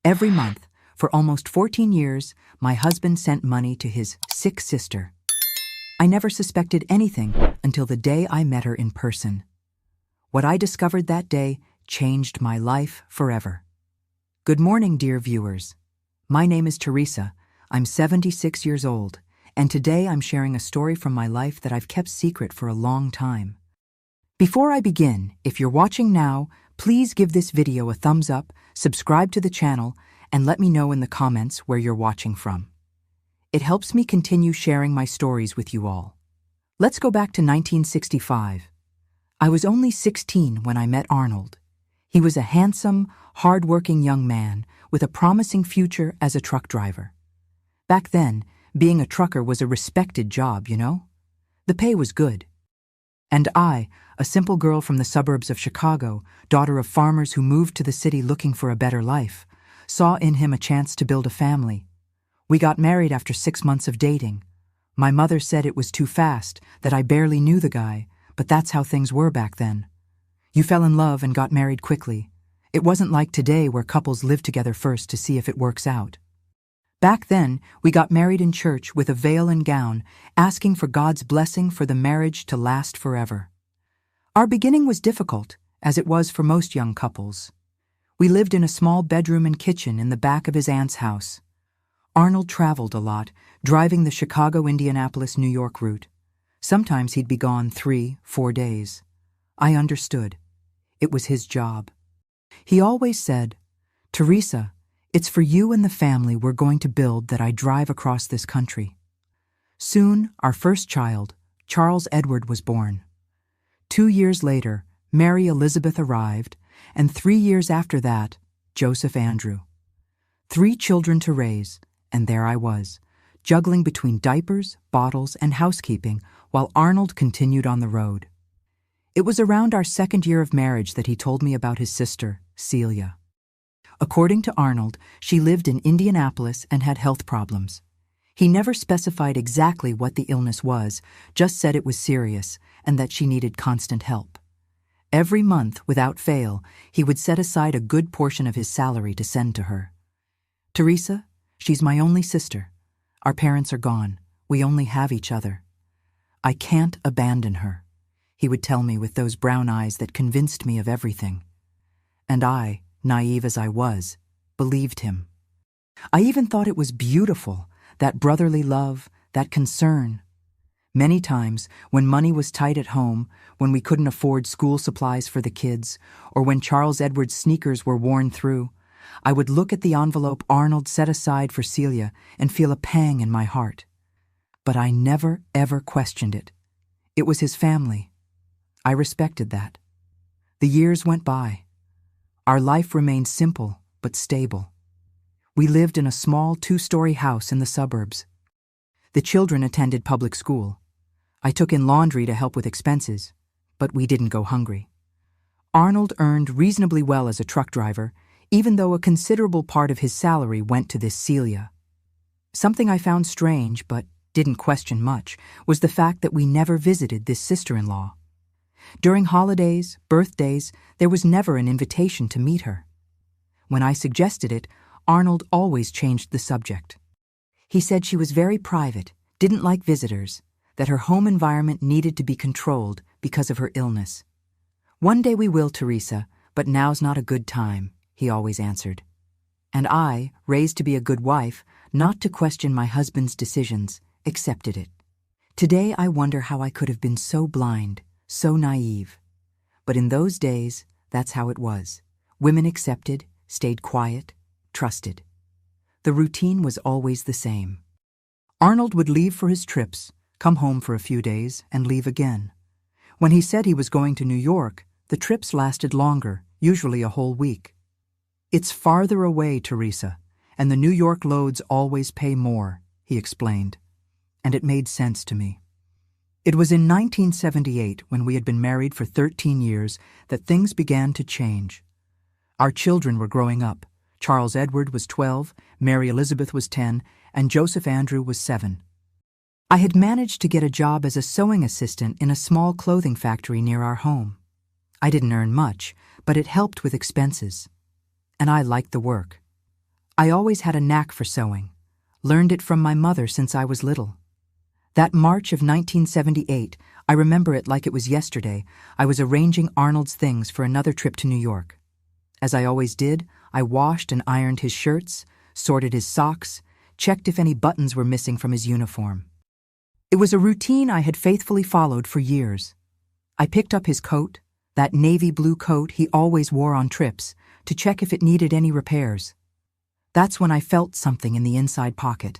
Every month, for almost 14 years, my husband sent money to his sick sister. I never suspected anything until the day I met her in person. What I discovered that day changed my life forever. Good morning, dear viewers. My name is Teresa. I'm 76 years old, and today I'm sharing a story from my life that I've kept secret for a long time. Before I begin, if you're watching now, please give this video a thumbs up, subscribe to the channel, and let me know in the comments where you're watching from. It helps me continue sharing my stories with you all. Let's go back to 1965. I was only 16 when I met Arnold. He was a handsome, hard-working young man with a promising future as a truck driver. Back then, being a trucker was a respected job, you know? The pay was good. And I, a simple girl from the suburbs of Chicago, daughter of farmers who moved to the city looking for a better life, saw in him a chance to build a family. We got married after 6 months of dating. My mother said it was too fast, that I barely knew the guy, but that's how things were back then. You fell in love and got married quickly. It wasn't like today where couples live together first to see if it works out. Back then, we got married in church with a veil and gown, asking for God's blessing for the marriage to last forever. Our beginning was difficult, as it was for most young couples. We lived in a small bedroom and kitchen in the back of his aunt's house. Arnold traveled a lot, driving the Chicago-Indianapolis-New York route. Sometimes he'd be gone 3-4 days. I understood. It was his job. He always said, "Teresa, it's for you and the family we're going to build that I drive across this country." Soon, our first child, Charles Edward, was born. 2 years later, Mary Elizabeth arrived, and 3 years after that, Joseph Andrew. 3 children to raise, and there I was, juggling between diapers, bottles, and housekeeping while Arnold continued on the road. It was around our 2nd year of marriage that he told me about his sister, Celia. According to Arnold, she lived in Indianapolis and had health problems. He never specified exactly what the illness was, just said it was serious and that she needed constant help. Every month, without fail, he would set aside a good portion of his salary to send to her. "Teresa, she's my only sister. Our parents are gone. We only have each other. I can't abandon her," he would tell me with those brown eyes that convinced me of everything. And I, naive as I was, believed him. I even thought it was beautiful, that brotherly love, that concern. Many times, when money was tight at home, when we couldn't afford school supplies for the kids, or when Charles Edward's sneakers were worn through, I would look at the envelope Arnold set aside for Celia and feel a pang in my heart. But I never, ever questioned it. It was his family. I respected that. The years went by. Our life remained simple but stable. We lived in a small 2-story house in the suburbs. The children attended public school. I took in laundry to help with expenses, but we didn't go hungry. Arnold earned reasonably well as a truck driver, even though a considerable part of his salary went to this Celia. Something I found strange, but didn't question much, was the fact that we never visited this sister-in-law. During holidays, birthdays, there was never an invitation to meet her. When I suggested it, Arnold always changed the subject. He said she was very private, didn't like visitors, that her home environment needed to be controlled because of her illness. "One day we will, Teresa, but now's not a good time," he always answered. And I, raised to be a good wife, not to question my husband's decisions, accepted it. Today I wonder how I could have been so blind, so naive. But in those days, that's how it was. Women accepted, stayed quiet, trusted. The routine was always the same. Arnold would leave for his trips, come home for a few days, and leave again. When he said he was going to New York, the trips lasted longer, usually a whole week. "It's farther away, Teresa, and the New York loads always pay more," he explained. And it made sense to me. It was in 1978, when we had been married for 13 years, that things began to change. Our children were growing up. Charles Edward was 12, Mary Elizabeth was 10, and Joseph Andrew was 7. I had managed to get a job as a sewing assistant in a small clothing factory near our home. I didn't earn much, but it helped with expenses. And I liked the work. I always had a knack for sewing, learned it from my mother since I was little. That March of 1978, I remember it like it was yesterday. I was arranging Arnold's things for another trip to New York. As I always did, I washed and ironed his shirts, sorted his socks, checked if any buttons were missing from his uniform. It was a routine I had faithfully followed for years. I picked up his coat, that navy blue coat he always wore on trips, to check if it needed any repairs. That's when I felt something in the inside pocket.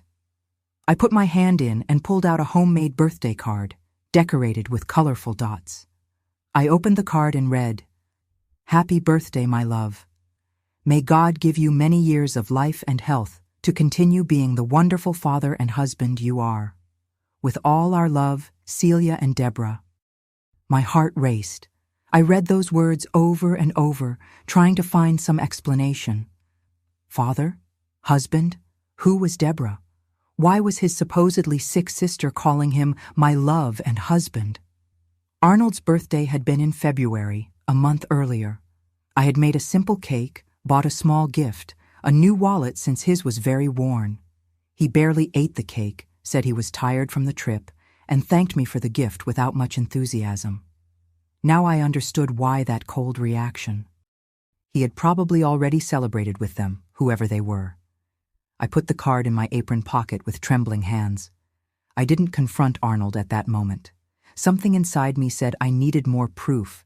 I put my hand in and pulled out a homemade birthday card, decorated with colorful dots. I opened the card and read, "Happy birthday, my love. May God give you many years of life and health to continue being the wonderful father and husband you are. With all our love, Celia and Deborah." My heart raced. I read those words over and over, trying to find some explanation. Father? Husband? Who was Deborah? Why was his supposedly sick sister calling him my love and husband? Arnold's birthday had been in February, a month earlier. I had made a simple cake, bought a small gift, a new wallet since his was very worn. He barely ate the cake, said he was tired from the trip, and thanked me for the gift without much enthusiasm. Now I understood why that cold reaction. He had probably already celebrated with them, whoever they were. I put the card in my apron pocket with trembling hands. I didn't confront Arnold at that moment. Something inside me said I needed more proof,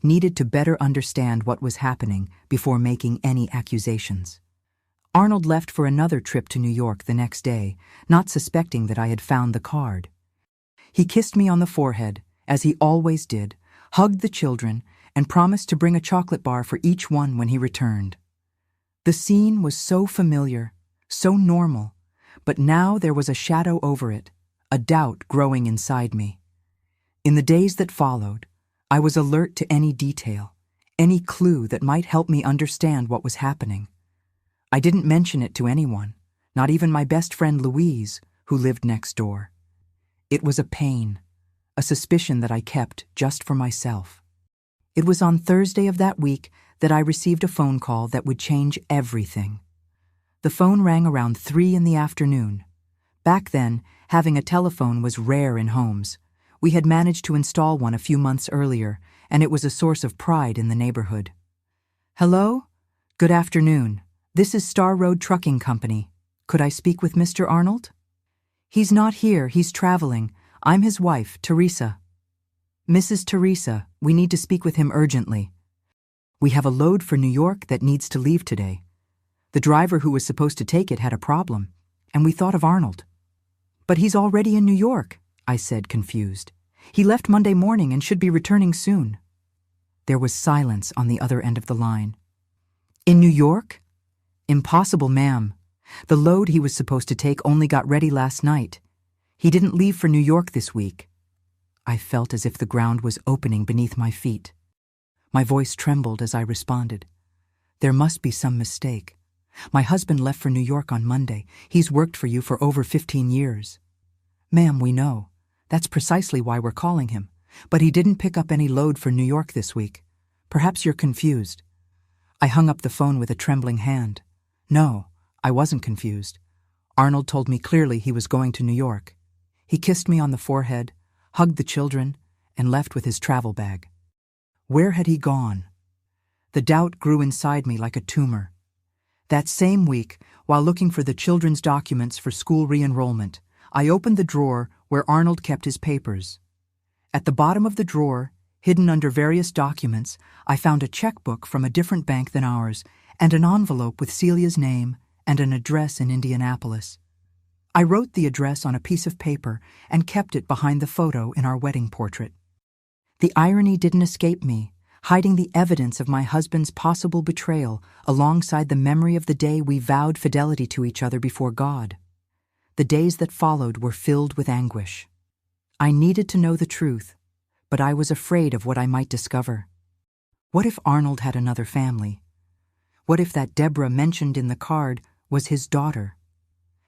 needed to better understand what was happening before making any accusations. Arnold left for another trip to New York the next day, not suspecting that I had found the card. He kissed me on the forehead, as he always did, hugged the children, and promised to bring a chocolate bar for each one when he returned. The scene was so familiar, so normal, but now there was a shadow over it, a doubt growing inside me. In the days that followed, I was alert to any detail, any clue that might help me understand what was happening. I didn't mention it to anyone, not even my best friend Louise, who lived next door. It was a pain, a suspicion that I kept just for myself. It was on Thursday of that week that I received a phone call that would change everything. The phone rang around 3 in the afternoon. Back then, having a telephone was rare in homes. We had managed to install one a few months earlier, and it was a source of pride in the neighborhood. "Hello? Good afternoon. This is Star Road Trucking Company. Could I speak with Mr. Arnold?" "He's not here, he's traveling. I'm his wife, Teresa." "Mrs. Teresa, we need to speak with him urgently. We have a load for New York that needs to leave today. The driver who was supposed to take it had a problem, and we thought of Arnold." "But he's already in New York," I said, confused. "He left Monday morning and should be returning soon." There was silence on the other end of the line. "In New York? Impossible, ma'am. The load he was supposed to take only got ready last night. He didn't leave for New York this week." I felt as if the ground was opening beneath my feet. My voice trembled as I responded. "There must be some mistake. My husband left for New York on Monday. He's worked for you for over 15 years. "Ma'am, we know. That's precisely why we're calling him. But he didn't pick up any load for New York this week. Perhaps you're confused." I hung up the phone with a trembling hand. No, I wasn't confused. Arnold told me clearly he was going to New York. He kissed me on the forehead, hugged the children, and left with his travel bag. Where had he gone? The doubt grew inside me like a tumor. That same week, while looking for the children's documents for school re-enrollment, I opened the drawer where Arnold kept his papers. At the bottom of the drawer, hidden under various documents, I found a checkbook from a different bank than ours and an envelope with Celia's name and an address in Indianapolis. I wrote the address on a piece of paper and kept it behind the photo in our wedding portrait. The irony didn't escape me, hiding the evidence of my husband's possible betrayal alongside the memory of the day we vowed fidelity to each other before God. The days that followed were filled with anguish. I needed to know the truth, but I was afraid of what I might discover. What if Arnold had another family? What if that Deborah mentioned in the card was his daughter?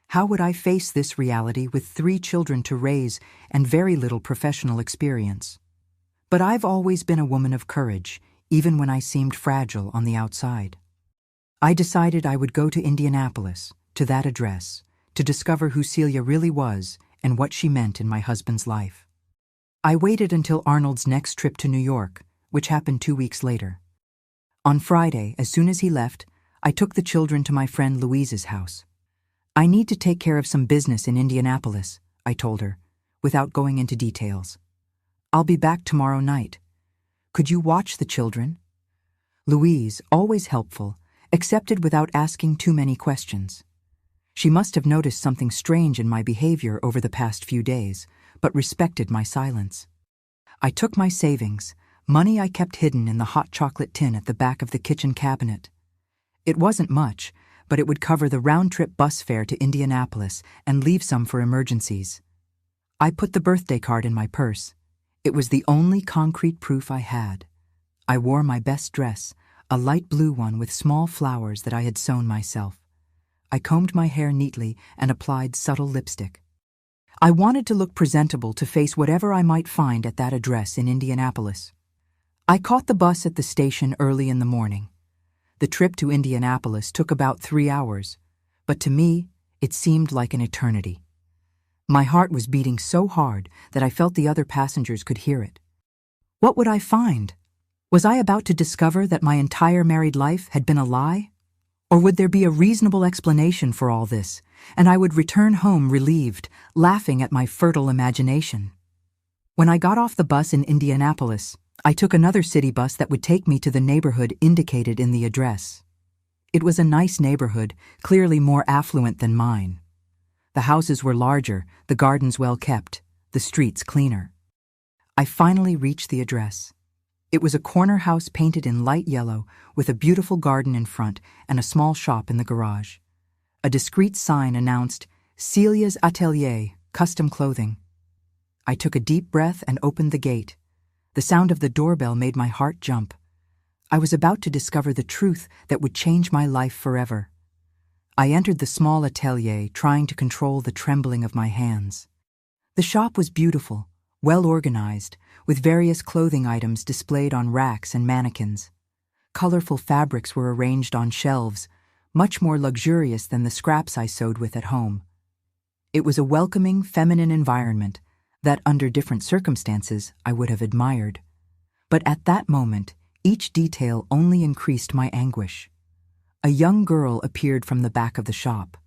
How would I face this reality with 3 children to raise and very little professional experience? But I've always been a woman of courage, even when I seemed fragile on the outside. I decided I would go to Indianapolis, to that address, to discover who Celia really was and what she meant in my husband's life. I waited until Arnold's next trip to New York, which happened 2 weeks later. On Friday, as soon as he left, I took the children to my friend Louise's house. I need to take care of some business in Indianapolis, I told her, without going into details. I'll be back tomorrow night. Could you watch the children? Louise, always helpful, accepted without asking too many questions. She must have noticed something strange in my behavior over the past few days, but respected my silence. I took my savings, money I kept hidden in the hot chocolate tin at the back of the kitchen cabinet. It wasn't much, but it would cover the round-trip bus fare to Indianapolis and leave some for emergencies. I put the birthday card in my purse. It was the only concrete proof I had. I wore my best dress, a light blue one with small flowers that I had sewn myself. I combed my hair neatly and applied subtle lipstick. I wanted to look presentable to face whatever I might find at that address in Indianapolis. I caught the bus at the station early in the morning. The trip to Indianapolis took about 3 hours, but to me, it seemed like an eternity. My heart was beating so hard that I felt the other passengers could hear it. What would I find? Was I about to discover that my entire married life had been a lie? Or would there be a reasonable explanation for all this, and I would return home relieved, laughing at my fertile imagination? When I got off the bus in Indianapolis, I took another city bus that would take me to the neighborhood indicated in the address. It was a nice neighborhood, clearly more affluent than mine. The houses were larger, the gardens well kept, the streets cleaner. I finally reached the address. It was a corner house painted in light yellow with a beautiful garden in front and a small shop in the garage. A discreet sign announced, "Celia's Atelier, Custom Clothing." I took a deep breath and opened the gate. The sound of the doorbell made my heart jump. I was about to discover the truth that would change my life forever. I entered the small atelier, trying to control the trembling of my hands. The shop was beautiful, well organized, with various clothing items displayed on racks and mannequins. Colorful fabrics were arranged on shelves, much more luxurious than the scraps I sewed with at home. It was a welcoming, feminine environment that, under different circumstances, I would have admired. But at that moment, each detail only increased my anguish. A young girl appeared from the back of the shop.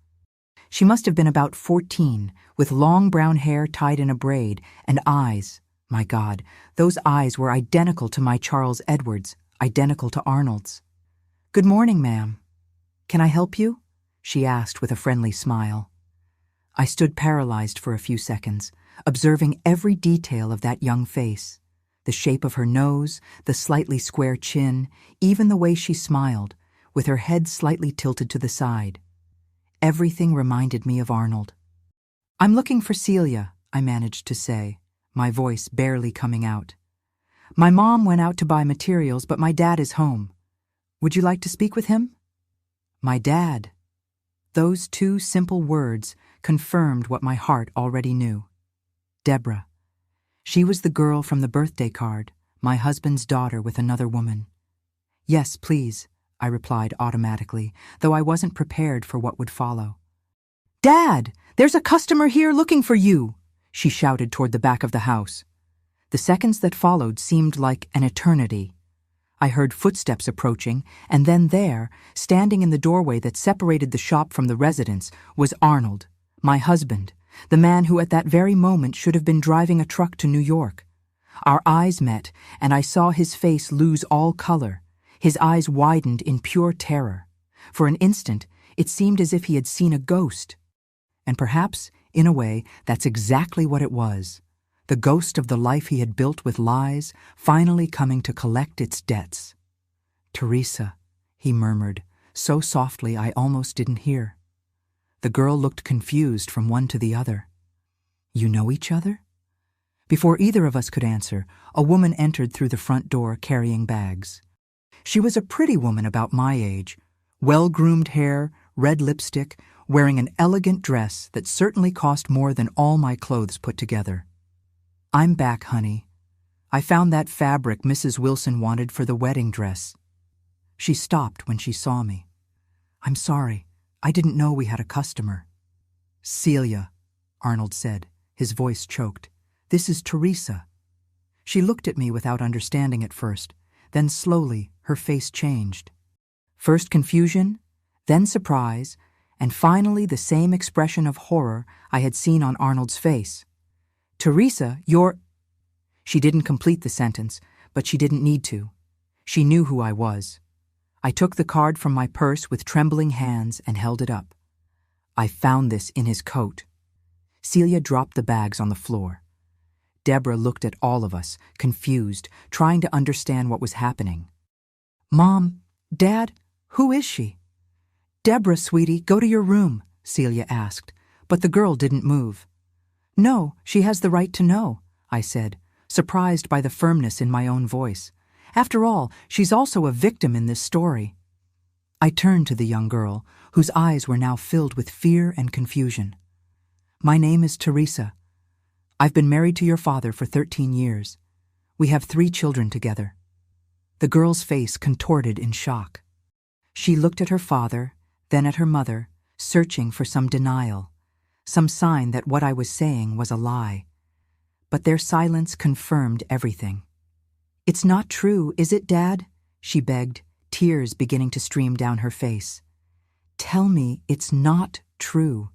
She must have been about 14, with long brown hair tied in a braid and eyes. My God, those eyes were identical to my Charles Edward's, identical to Arnold's. "Good morning, ma'am. Can I help you?" she asked with a friendly smile. I stood paralyzed for a few seconds, observing every detail of that young face. The shape of her nose, the slightly square chin, even the way she smiled, with her head slightly tilted to the side. Everything reminded me of Arnold. "I'm looking for Celia," I managed to say, my voice barely coming out. "My mom went out to buy materials, but my dad is home. Would you like to speak with him?" My dad. Those two simple words confirmed what my heart already knew. Deborah. She was the girl from the birthday card, my husband's daughter with another woman. "Yes, please," I replied automatically, though I wasn't prepared for what would follow. "Dad, there's a customer here looking for you," she shouted toward the back of the house. The seconds that followed seemed like an eternity. I heard footsteps approaching, and then there, standing in the doorway that separated the shop from the residence, was Arnold, my husband, the man who at that very moment should have been driving a truck to New York. Our eyes met, and I saw his face lose all color. His eyes widened in pure terror. For an instant, it seemed as if he had seen a ghost. And perhaps, in a way, that's exactly what it was. The ghost of the life he had built with lies, finally coming to collect its debts. "Teresa," he murmured, so softly I almost didn't hear. The girl looked confused from one to the other. "You know each other?" Before either of us could answer, a woman entered through the front door carrying bags. She was a pretty woman about my age, well-groomed hair, red lipstick, wearing an elegant dress that certainly cost more than all my clothes put together. "I'm back, honey. I found that fabric Mrs. Wilson wanted for the wedding dress." She stopped when she saw me. I'm sorry. I didn't know we had a customer. Celia, Arnold said, his voice choked. This is Teresa. She looked at me without understanding at first. Then slowly, her face changed. First confusion, then surprise, and finally the same expression of horror I had seen on Arnold's face. Teresa, you're... She didn't complete the sentence, but she didn't need to. She knew who I was. I took the card from my purse with trembling hands and held it up. I found this in his coat. Celia dropped the bags on the floor. Deborah looked at all of us, confused, trying to understand what was happening. Mom, Dad, who is she? Deborah, sweetie, go to your room, Celia asked, but the girl didn't move. No, she has the right to know, I said, surprised by the firmness in my own voice. After all, she's also a victim in this story. I turned to the young girl, whose eyes were now filled with fear and confusion. My name is Teresa. I've been married to your father for 13 years. We have 3 children together. The girl's face contorted in shock. She looked at her father, then at her mother, searching for some denial, some sign that what I was saying was a lie. But their silence confirmed everything. It's not true, is it, Dad? She begged, tears beginning to stream down her face. Tell me it's not true.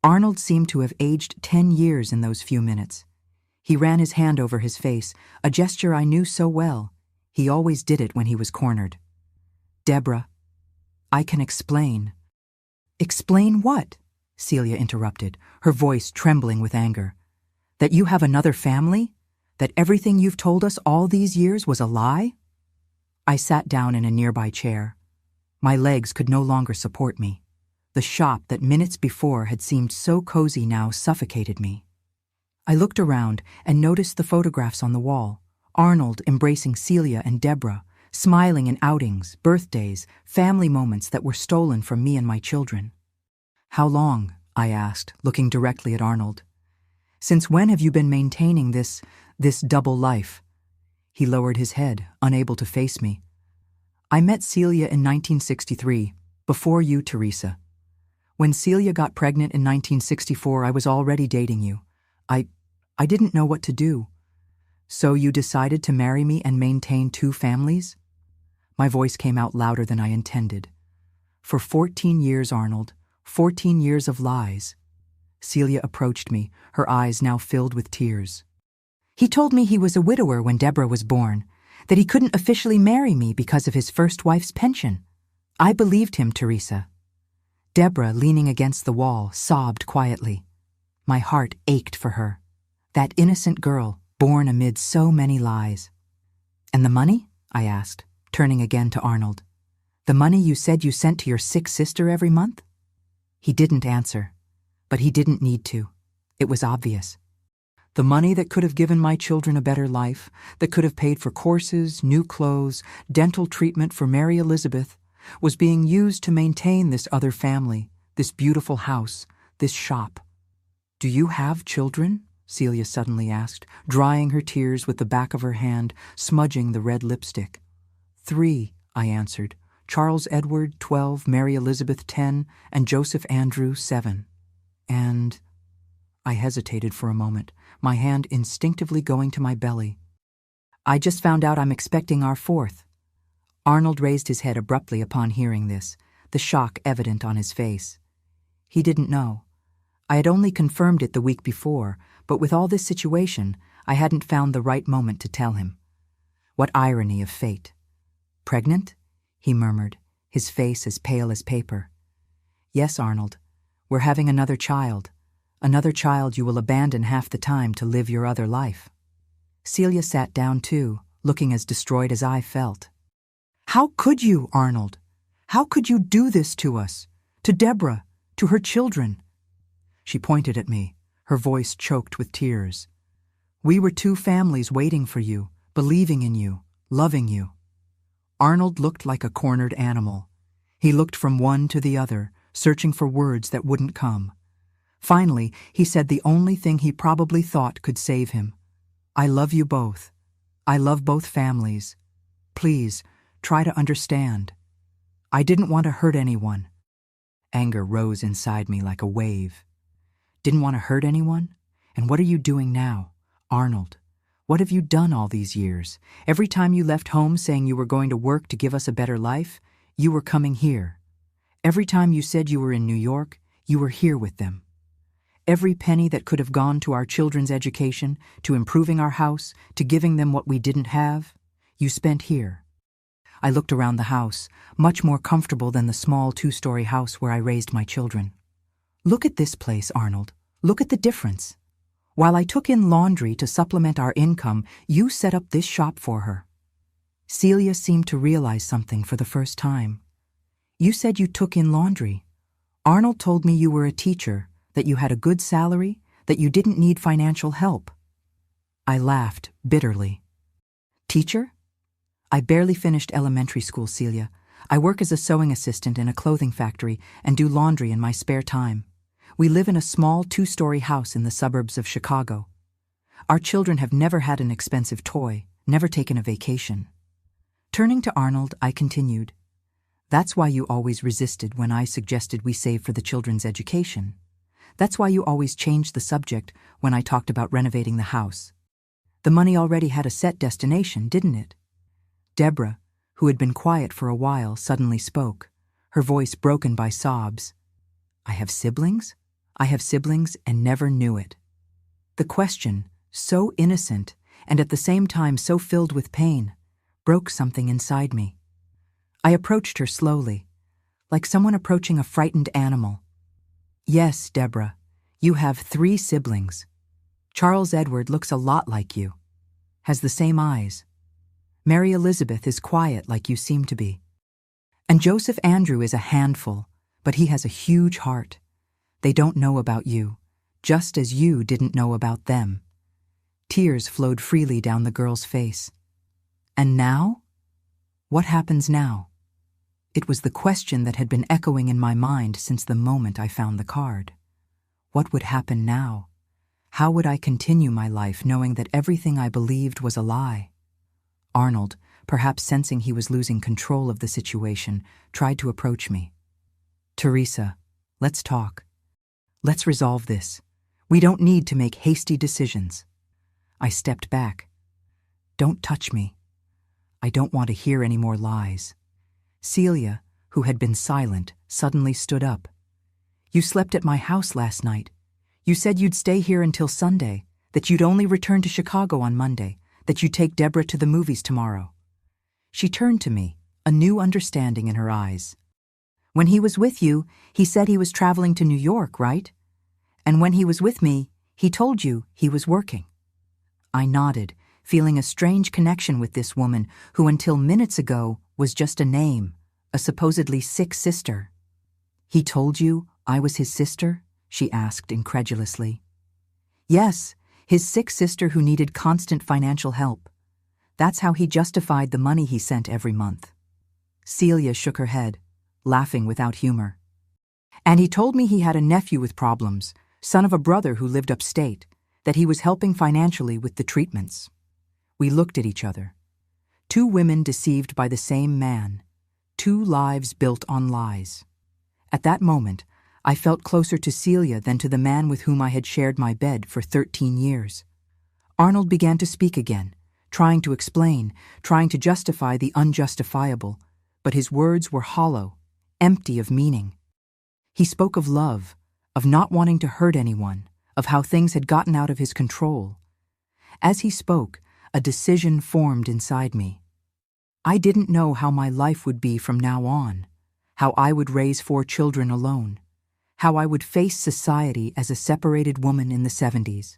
Arnold seemed to have aged 10 years in those few minutes. He ran his hand over his face, a gesture I knew so well. He always did it when he was cornered. Deborah, I can explain. Explain what? Celia interrupted, her voice trembling with anger. That you have another family? That everything you've told us all these years was a lie? I sat down in a nearby chair. My legs could no longer support me. The shop that minutes before had seemed so cozy now suffocated me. I looked around and noticed the photographs on the wall. Arnold embracing Celia and Deborah, smiling in outings, birthdays, family moments that were stolen from me and my children. How long? I asked, looking directly at Arnold. Since when have you been maintaining this double life? He lowered his head, unable to face me. I met Celia in 1963, before you, Teresa. When Celia got pregnant in 1964, I was already dating you. I didn't know what to do. So you decided to marry me and maintain 2 families? My voice came out louder than I intended. For 14 years, Arnold, 14 years of lies. Celia approached me, her eyes now filled with tears. He told me he was a widower when Deborah was born, that he couldn't officially marry me because of his first wife's pension. I believed him, Teresa. Deborah, leaning against the wall, sobbed quietly. My heart ached for her. That innocent girl, born amid so many lies. And the money? I asked, turning again to Arnold. The money you said you sent to your sick sister every month? He didn't answer, but he didn't need to. It was obvious. The money that could have given my children a better life, that could have paid for courses, new clothes, dental treatment for Mary Elizabeth, was being used to maintain this other family, this beautiful house, this shop. Do you have children? Celia suddenly asked, drying her tears with the back of her hand, smudging the red lipstick. 3, I answered. Charles Edward, 12, Mary Elizabeth, 10, and Joseph Andrew, 7. And... I hesitated for a moment, my hand instinctively going to my belly. I just found out I'm expecting our 4th. Arnold raised his head abruptly upon hearing this, the shock evident on his face. He didn't know. I had only confirmed it the week before, but with all this situation, I hadn't found the right moment to tell him. What irony of fate. Pregnant? He murmured, his face as pale as paper. Yes, Arnold. We're having another child you will abandon half the time to live your other life. Celia sat down too, looking as destroyed as I felt. How could you, Arnold? How could you do this to us? To Deborah? To her children? She pointed at me, her voice choked with tears. We were 2 families waiting for you, believing in you, loving you. Arnold looked like a cornered animal. He looked from one to the other, searching for words that wouldn't come. Finally, he said the only thing he probably thought could save him. I love you both. I love both families. Please, try to understand. I didn't want to hurt anyone. Anger rose inside me like a wave. Didn't want to hurt anyone? And what are you doing now? Arnold, what have you done all these years? Every time you left home saying you were going to work to give us a better life, you were coming here. Every time you said you were in New York, you were here with them. Every penny that could have gone to our children's education, to improving our house, to giving them what we didn't have, you spent here. I looked around the house, much more comfortable than the small two-story house where I raised my children. Look at this place, Arnold. Look at the difference. While I took in laundry to supplement our income, you set up this shop for her. Celia seemed to realize something for the first time. You said you took in laundry. Arnold told me you were a teacher, that you had a good salary, that you didn't need financial help. I laughed bitterly. Teacher? I barely finished elementary school, Celia. I work as a sewing assistant in a clothing factory and do laundry in my spare time. We live in a small two-story house in the suburbs of Chicago. Our children have never had an expensive toy, never taken a vacation. Turning to Arnold, I continued, That's why you always resisted when I suggested we save for the children's education. That's why you always changed the subject when I talked about renovating the house. The money already had a set destination, didn't it? Deborah, who had been quiet for a while, suddenly spoke, her voice broken by sobs. I have siblings? I have siblings and never knew it. The question, so innocent and at the same time so filled with pain, broke something inside me. I approached her slowly, like someone approaching a frightened animal. Yes, Deborah, you have 3 siblings. Charles Edward looks a lot like you, has the same eyes. Mary Elizabeth is quiet like you seem to be. And Joseph Andrew is a handful, but he has a huge heart. They don't know about you, just as you didn't know about them. Tears flowed freely down the girl's face. And now? What happens now? It was the question that had been echoing in my mind since the moment I found the card. What would happen now? How would I continue my life knowing that everything I believed was a lie? Arnold, perhaps sensing he was losing control of the situation, tried to approach me. Teresa, let's talk. Let's resolve this. We don't need to make hasty decisions. I stepped back. Don't touch me. I don't want to hear any more lies. Celia, who had been silent, suddenly stood up. You slept at my house last night. You said you'd stay here until Sunday, that you'd only return to Chicago on Monday, that you'd take Deborah to the movies tomorrow. She turned to me, a new understanding in her eyes. When he was with you, he said he was traveling to New York, right? And when he was with me, he told you he was working. I nodded, feeling a strange connection with this woman who until minutes ago was just a name, a supposedly sick sister. He told you I was his sister? She asked incredulously. Yes, his sick sister who needed constant financial help. That's how he justified the money he sent every month. Celia shook her head, laughing without humor. And he told me he had a nephew with problems, son of a brother who lived upstate, that he was helping financially with the treatments. We looked at each other. 2 women deceived by the same man. 2 lives built on lies. At that moment, I felt closer to Celia than to the man with whom I had shared my bed for 13 years. Arnold began to speak again, trying to explain, trying to justify the unjustifiable, but his words were hollow, empty of meaning. He spoke of love, of not wanting to hurt anyone, of how things had gotten out of his control. As he spoke, a decision formed inside me. I didn't know how my life would be from now on, how I would raise 4 children alone, how I would face society as a separated woman in the 70s.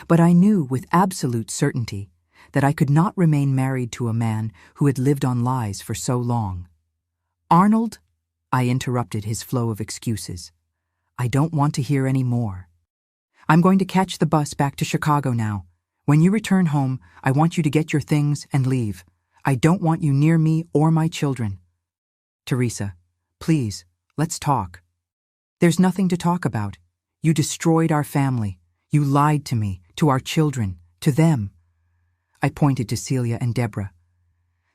But I knew with absolute certainty that I could not remain married to a man who had lived on lies for so long. Arnold, I interrupted his flow of excuses. I don't want to hear any more. I'm going to catch the bus back to Chicago now. When you return home, I want you to get your things and leave. I don't want you near me or my children. Teresa, please, let's talk. There's nothing to talk about. You destroyed our family. You lied to me, to our children, to them. I pointed to Celia and Deborah.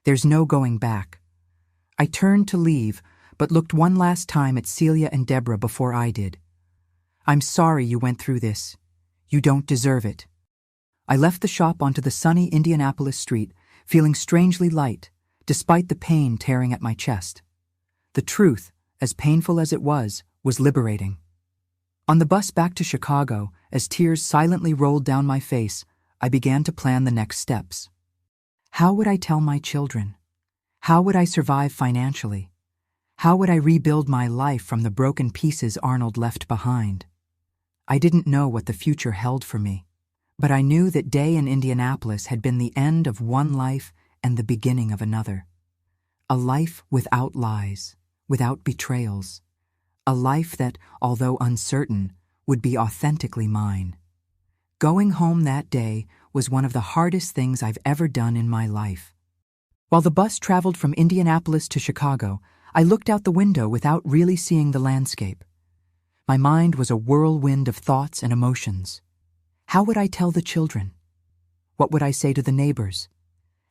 There's no going back. I turned to leave, but looked one last time at Celia and Deborah before I did. I'm sorry you went through this. You don't deserve it. I left the shop onto the sunny Indianapolis street, feeling strangely light, despite the pain tearing at my chest. The truth, as painful as it was liberating. On the bus back to Chicago, as tears silently rolled down my face, I began to plan the next steps. How would I tell my children? How would I survive financially? How would I rebuild my life from the broken pieces Arnold left behind? I didn't know what the future held for me, but I knew that day in Indianapolis had been the end of one life and the beginning of another. A life without lies, without betrayals. A life that, although uncertain, would be authentically mine. Going home that day was one of the hardest things I've ever done in my life. While the bus traveled from Indianapolis to Chicago, I looked out the window without really seeing the landscape. My mind was a whirlwind of thoughts and emotions. How would I tell the children? What would I say to the neighbors?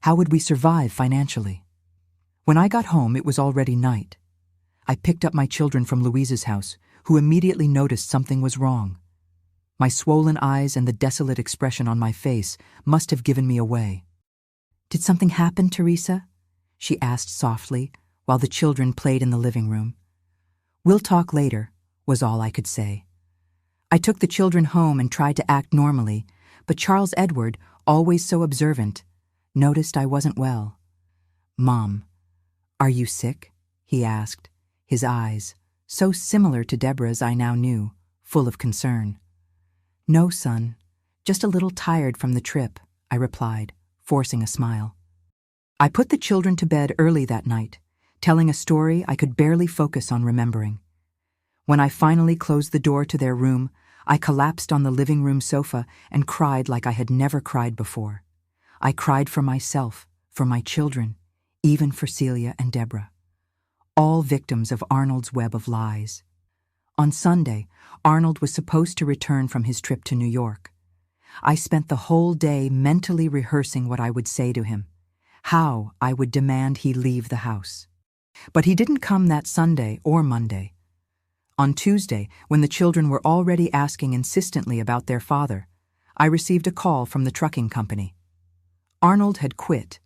How would we survive financially? When I got home, it was already night. I picked up my children from Louise's house, who immediately noticed something was wrong. My swollen eyes and the desolate expression on my face must have given me away. Did something happen, Teresa? She asked softly, while the children played in the living room. We'll talk later, was all I could say. I took the children home and tried to act normally, but Charles Edward, always so observant, noticed I wasn't well. Mom, are you sick? He asked, his eyes, so similar to Deborah's I now knew, full of concern. No, son, just a little tired from the trip, I replied, forcing a smile. I put the children to bed early that night, telling a story I could barely focus on remembering. When I finally closed the door to their room, I collapsed on the living room sofa and cried like I had never cried before. I cried for myself, for my children, even for Celia and Deborah. All victims of Arnold's web of lies. On Sunday, Arnold was supposed to return from his trip to New York. I spent the whole day mentally rehearsing what I would say to him, how I would demand he leave the house. But he didn't come that Sunday or Monday. On Tuesday, when the children were already asking insistently about their father, I received a call from the trucking company. Arnold had quit.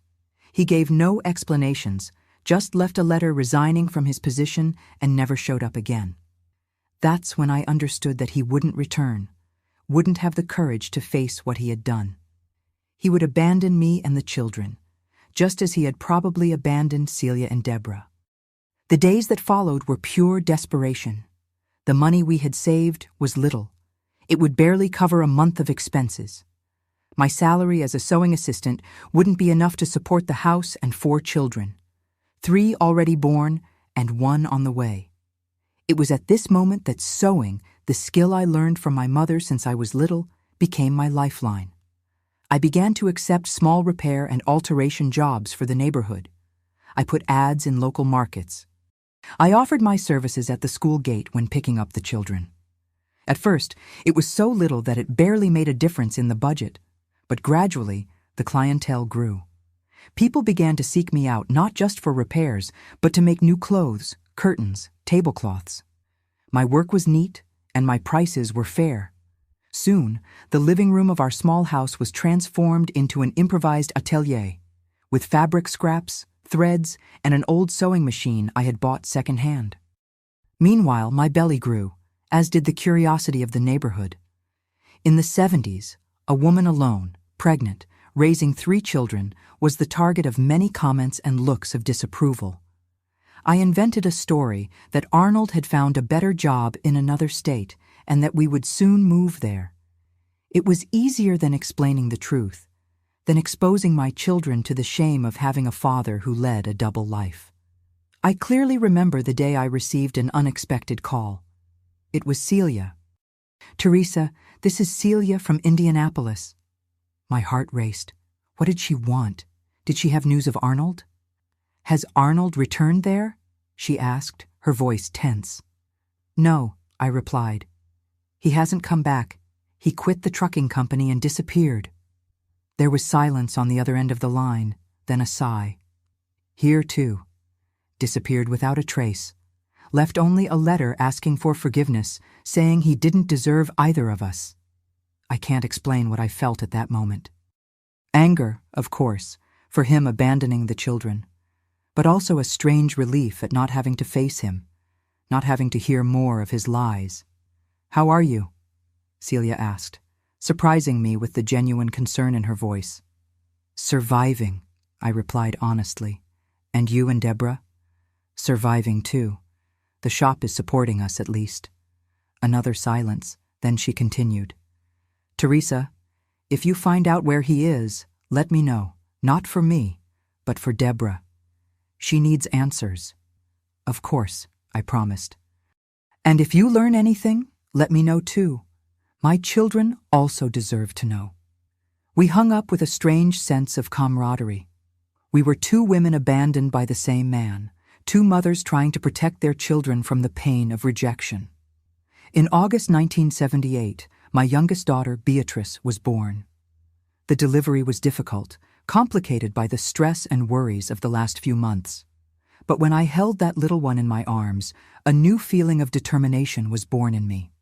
He gave no explanations, just left a letter resigning from his position and never showed up again. That's when I understood that he wouldn't return, wouldn't have the courage to face what he had done. He would abandon me and the children, just as he had probably abandoned Celia and Deborah. The days that followed were pure desperation. The money we had saved was little. It would barely cover a month of expenses. My salary as a sewing assistant wouldn't be enough to support the house and 4 children. 3 already born and 1 on the way. It was at this moment that sewing, the skill I learned from my mother since I was little, became my lifeline. I began to accept small repair and alteration jobs for the neighborhood. I put ads in local markets. I offered my services at the school gate when picking up the children. At first, it was so little that it barely made a difference in the budget, but gradually, the clientele grew. People began to seek me out not just for repairs, but to make new clothes, curtains, tablecloths. My work was neat, and my prices were fair. Soon, the living room of our small house was transformed into an improvised atelier, with fabric scraps, threads, and an old sewing machine I had bought secondhand. Meanwhile, my belly grew, as did the curiosity of the neighborhood. In the 70s, a woman alone, pregnant, raising 3 children, was the target of many comments and looks of disapproval. I invented a story that Arnold had found a better job in another state and that we would soon move there. It was easier than explaining the truth, than exposing my children to the shame of having a father who led a double life. I clearly remember the day I received an unexpected call. It was Celia. "Teresa, this is Celia from Indianapolis." My heart raced. What did she want? Did she have news of Arnold? "Has Arnold returned there?" she asked, her voice tense. "No," I replied. "He hasn't come back. He quit the trucking company and disappeared." There was silence on the other end of the line, then a sigh. "Here, too. disappeared without a trace, left only a letter asking for forgiveness, saying he didn't deserve either of us. I can't explain what I felt at that moment. Anger, of course, for him abandoning the children, but also a strange relief at not having to face him, not having to hear more of his lies. "How are you?" Celia asked, surprising me with the genuine concern in her voice. "Surviving," I replied honestly. "And you and Deborah?" "Surviving too. The shop is supporting us at least." Another silence, then she continued. "Teresa, if you find out where he is, let me know. Not for me, but for Deborah. She needs answers." "Of course," I promised. "And if you learn anything, let me know too. My children also deserve to know." We hung up with a strange sense of camaraderie. We were two women abandoned by the same man, two mothers trying to protect their children from the pain of rejection. In August 1978, my youngest daughter, Beatrice, was born. The delivery was difficult, complicated by the stress and worries of the last few months. But when I held that little one in my arms, a new feeling of determination was born in me.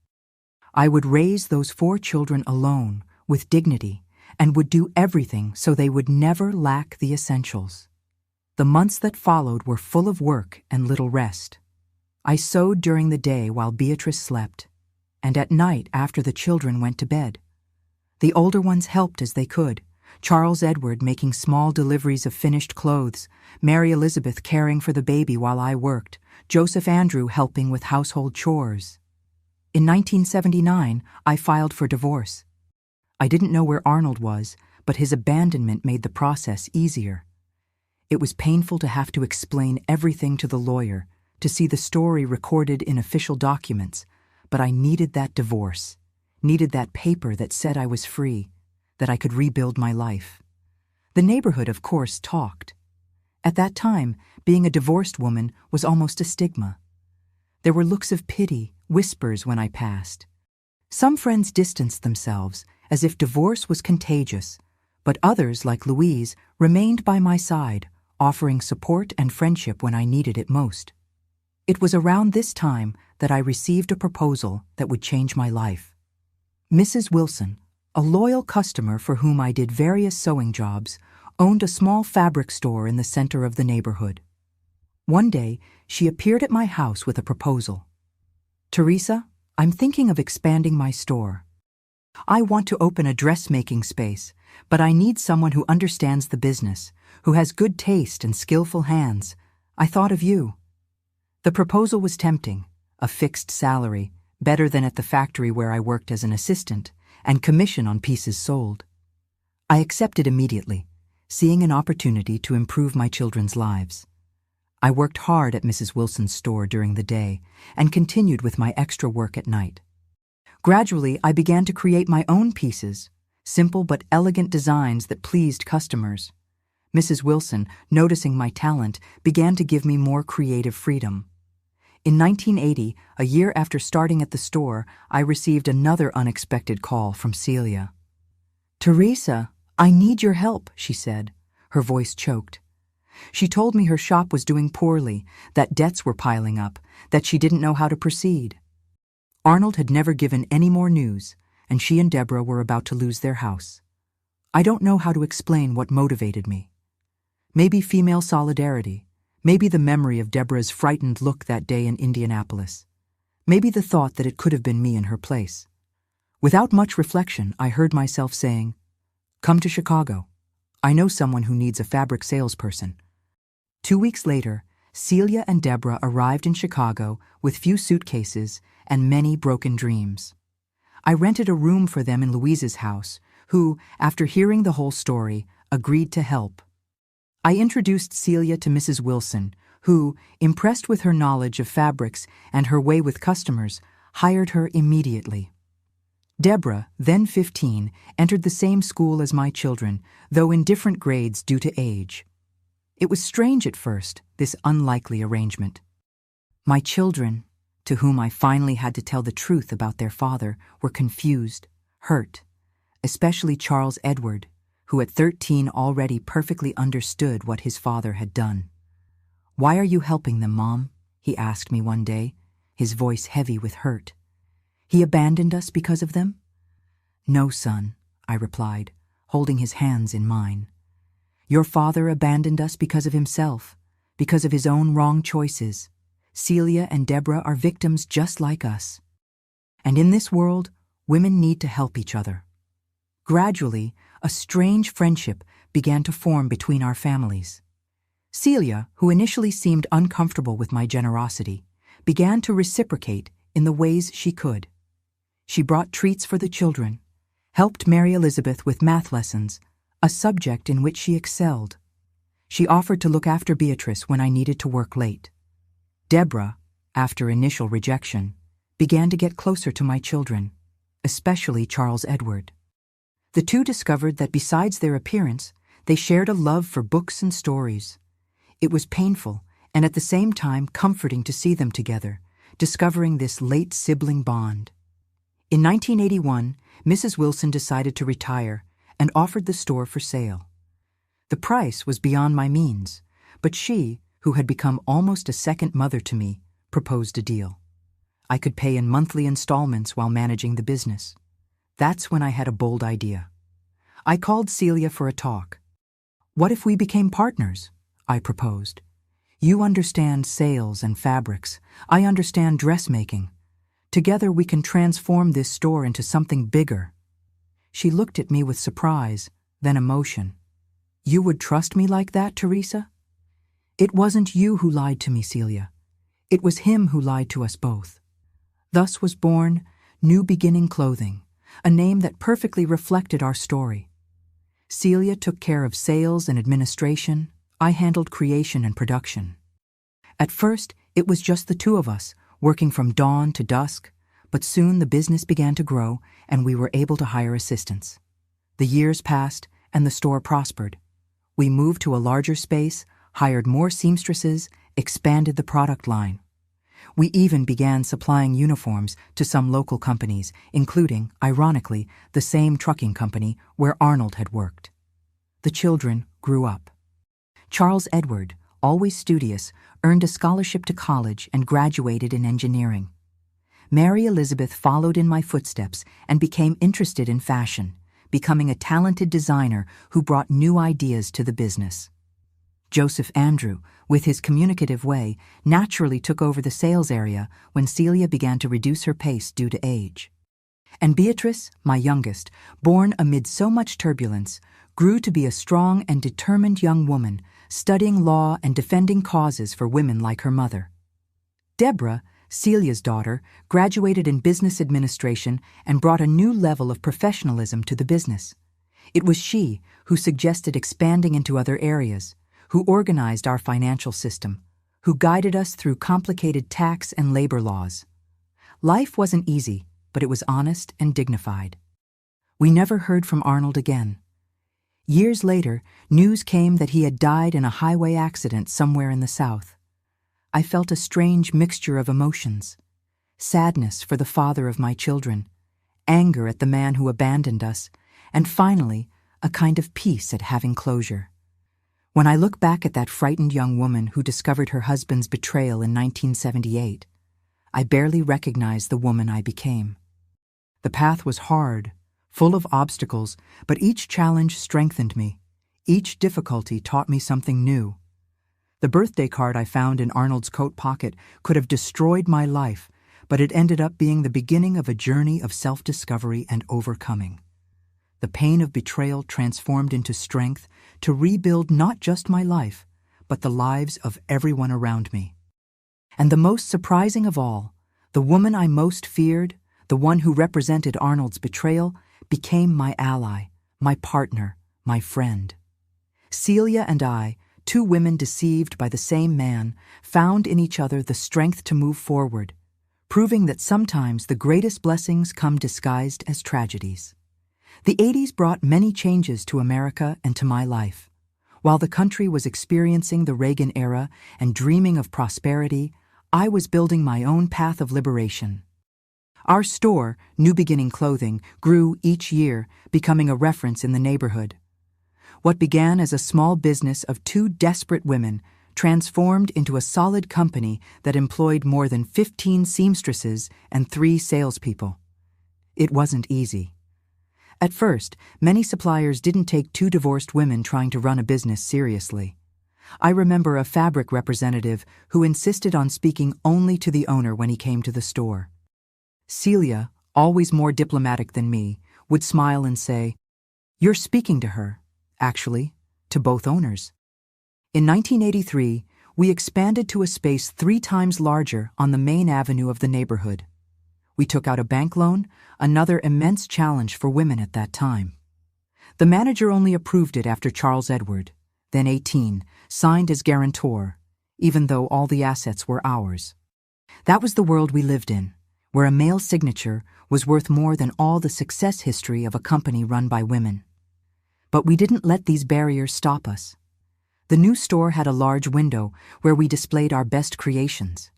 I would raise those 4 children alone, with dignity, and would do everything so they would never lack the essentials. The months that followed were full of work and little rest. I sewed during the day while Beatrice slept, and at night after the children went to bed. The older ones helped as they could, Charles Edward making small deliveries of finished clothes, Mary Elizabeth caring for the baby while I worked, Joseph Andrew helping with household chores. In 1979, I filed for divorce. I didn't know where Arnold was, but his abandonment made the process easier. It was painful to have to explain everything to the lawyer, to see the story recorded in official documents, but I needed that divorce, needed that paper that said I was free, that I could rebuild my life. The neighborhood, of course, talked. At that time, being a divorced woman was almost a stigma. There were looks of pity, whispers when I passed. Some friends distanced themselves, as if divorce was contagious, but others, like Louise, remained by my side, offering support and friendship when I needed it most. It was around this time that I received a proposal that would change my life. Mrs. Wilson, a loyal customer for whom I did various sewing jobs, owned a small fabric store in the center of the neighborhood. One day, she appeared at my house with a proposal. "Teresa, I'm thinking of expanding my store. I want to open a dressmaking space, but I need someone who understands the business, who has good taste and skillful hands. I thought of you." The proposal was tempting, a fixed salary, better than at the factory where I worked as an assistant, and commission on pieces sold. I accepted immediately, seeing an opportunity to improve my children's lives. I worked hard at Mrs. Wilson's store during the day and continued with my extra work at night. Gradually, I began to create my own pieces, simple but elegant designs that pleased customers. Mrs. Wilson, noticing my talent, began to give me more creative freedom. In 1980, a year after starting at the store, I received another unexpected call from Celia. "Teresa, I need your help," she said. Her voice choked. She told me her shop was doing poorly, that debts were piling up, that she didn't know how to proceed. Arnold had never given any more news, and she and Deborah were about to lose their house. I don't know how to explain what motivated me. Maybe female solidarity, maybe the memory of Deborah's frightened look that day in Indianapolis, maybe the thought that it could have been me in her place. Without much reflection, I heard myself saying, "Come to Chicago. I know someone who needs a fabric salesperson." 2 weeks later, Celia and Deborah arrived in Chicago with few suitcases and many broken dreams. I rented a room for them in Louise's house, who, after hearing the whole story, agreed to help. I introduced Celia to Mrs. Wilson, who, impressed with her knowledge of fabrics and her way with customers, hired her immediately. Deborah, then 15, entered the same school as my children, though in different grades due to age. It was strange at first, this unlikely arrangement. My children, to whom I finally had to tell the truth about their father, were confused, hurt, especially Charles Edward, who at 13 already perfectly understood what his father had done. "Why are you helping them, Mom?" he asked me one day, his voice heavy with hurt. "He abandoned us because of them?" "No, son," I replied, holding his hands in mine. "Your father abandoned us because of himself, because of his own wrong choices. Celia and Deborah are victims just like us. And in this world, women need to help each other." Gradually, a strange friendship began to form between our families. Celia, who initially seemed uncomfortable with my generosity, began to reciprocate in the ways she could. She brought treats for the children, helped Mary Elizabeth with math lessons, a subject in which she excelled. She offered to look after Beatrice when I needed to work late. Deborah, after initial rejection, began to get closer to my children, especially Charles Edward. The two discovered that besides their appearance, they shared a love for books and stories. It was painful and at the same time comforting to see them together, discovering this late sibling bond. In 1981, Mrs. Wilson decided to retire and offered the store for sale. The price was beyond my means, but she, who had become almost a second mother to me, proposed a deal. I could pay in monthly installments while managing the business. That's when I had a bold idea. I called Celia for a talk. "What if we became partners?" I proposed. "You understand sales and fabrics. I understand dressmaking. Together we can transform this store into something bigger." She looked at me with surprise, then emotion. "You would trust me like that, Teresa?" "It wasn't you who lied to me, Celia. It was him who lied to us both." Thus was born New Beginning Clothing, a name that perfectly reflected our story. Celia took care of sales and administration. I handled creation and production. At first, it was just the two of us, working from dawn to dusk, but soon the business began to grow and we were able to hire assistants. The years passed and the store prospered. We moved to a larger space, hired more seamstresses, expanded the product line. We even began supplying uniforms to some local companies, including, ironically, the same trucking company where Arnold had worked. The children grew up. Charles Edward, always studious, earned a scholarship to college and graduated in engineering. Mary Elizabeth followed in my footsteps and became interested in fashion, becoming a talented designer who brought new ideas to the business. Joseph Andrew, with his communicative way, naturally took over the sales area when Celia began to reduce her pace due to age. And Beatrice, my youngest, born amid so much turbulence, grew to be a strong and determined young woman, studying law and defending causes for women like her mother. Deborah, Celia's daughter, graduated in business administration and brought a new level of professionalism to the business. It was she who suggested expanding into other areas, who organized our financial system, who guided us through complicated tax and labor laws. Life wasn't easy, but it was honest and dignified. We never heard from Arnold again. Years later, news came that he had died in a highway accident somewhere in the South. I felt a strange mixture of emotions: sadness for the father of my children, anger at the man who abandoned us, and finally, a kind of peace at having closure. When I look back at that frightened young woman who discovered her husband's betrayal in 1978, I barely recognize the woman I became. The path was hard, full of obstacles, but each challenge strengthened me. Each difficulty taught me something new. The birthday card I found in Arnold's coat pocket could have destroyed my life, but it ended up being the beginning of a journey of self-discovery and overcoming. The pain of betrayal transformed into strength to rebuild not just my life, but the lives of everyone around me. And the most surprising of all, the woman I most feared, the one who represented Arnold's betrayal, became my ally, my partner, my friend. Celia and I, two women deceived by the same man, found in each other the strength to move forward, proving that sometimes the greatest blessings come disguised as tragedies. The 80s brought many changes to America and to my life. While the country was experiencing the Reagan era and dreaming of prosperity, I was building my own path of liberation. Our store, New Beginning Clothing, grew each year, becoming a reference in the neighborhood. What began as a small business of two desperate women transformed into a solid company that employed more than 15 seamstresses and 3 salespeople. It wasn't easy. At first, many suppliers didn't take 2 divorced women trying to run a business seriously. I remember a fabric representative who insisted on speaking only to the owner when he came to the store. Celia, always more diplomatic than me, would smile and say, "You're speaking to her, actually, to both owners." In 1983, we expanded to a space 3 times larger on the main avenue of the neighborhood. We took out a bank loan, another immense challenge for women at that time. The manager only approved it after Charles Edward, then 18, signed as guarantor, even though all the assets were ours. That was the world we lived in, where a male signature was worth more than all the success history of a company run by women. But we didn't let these barriers stop us. The new store had a large window where we displayed our best creations.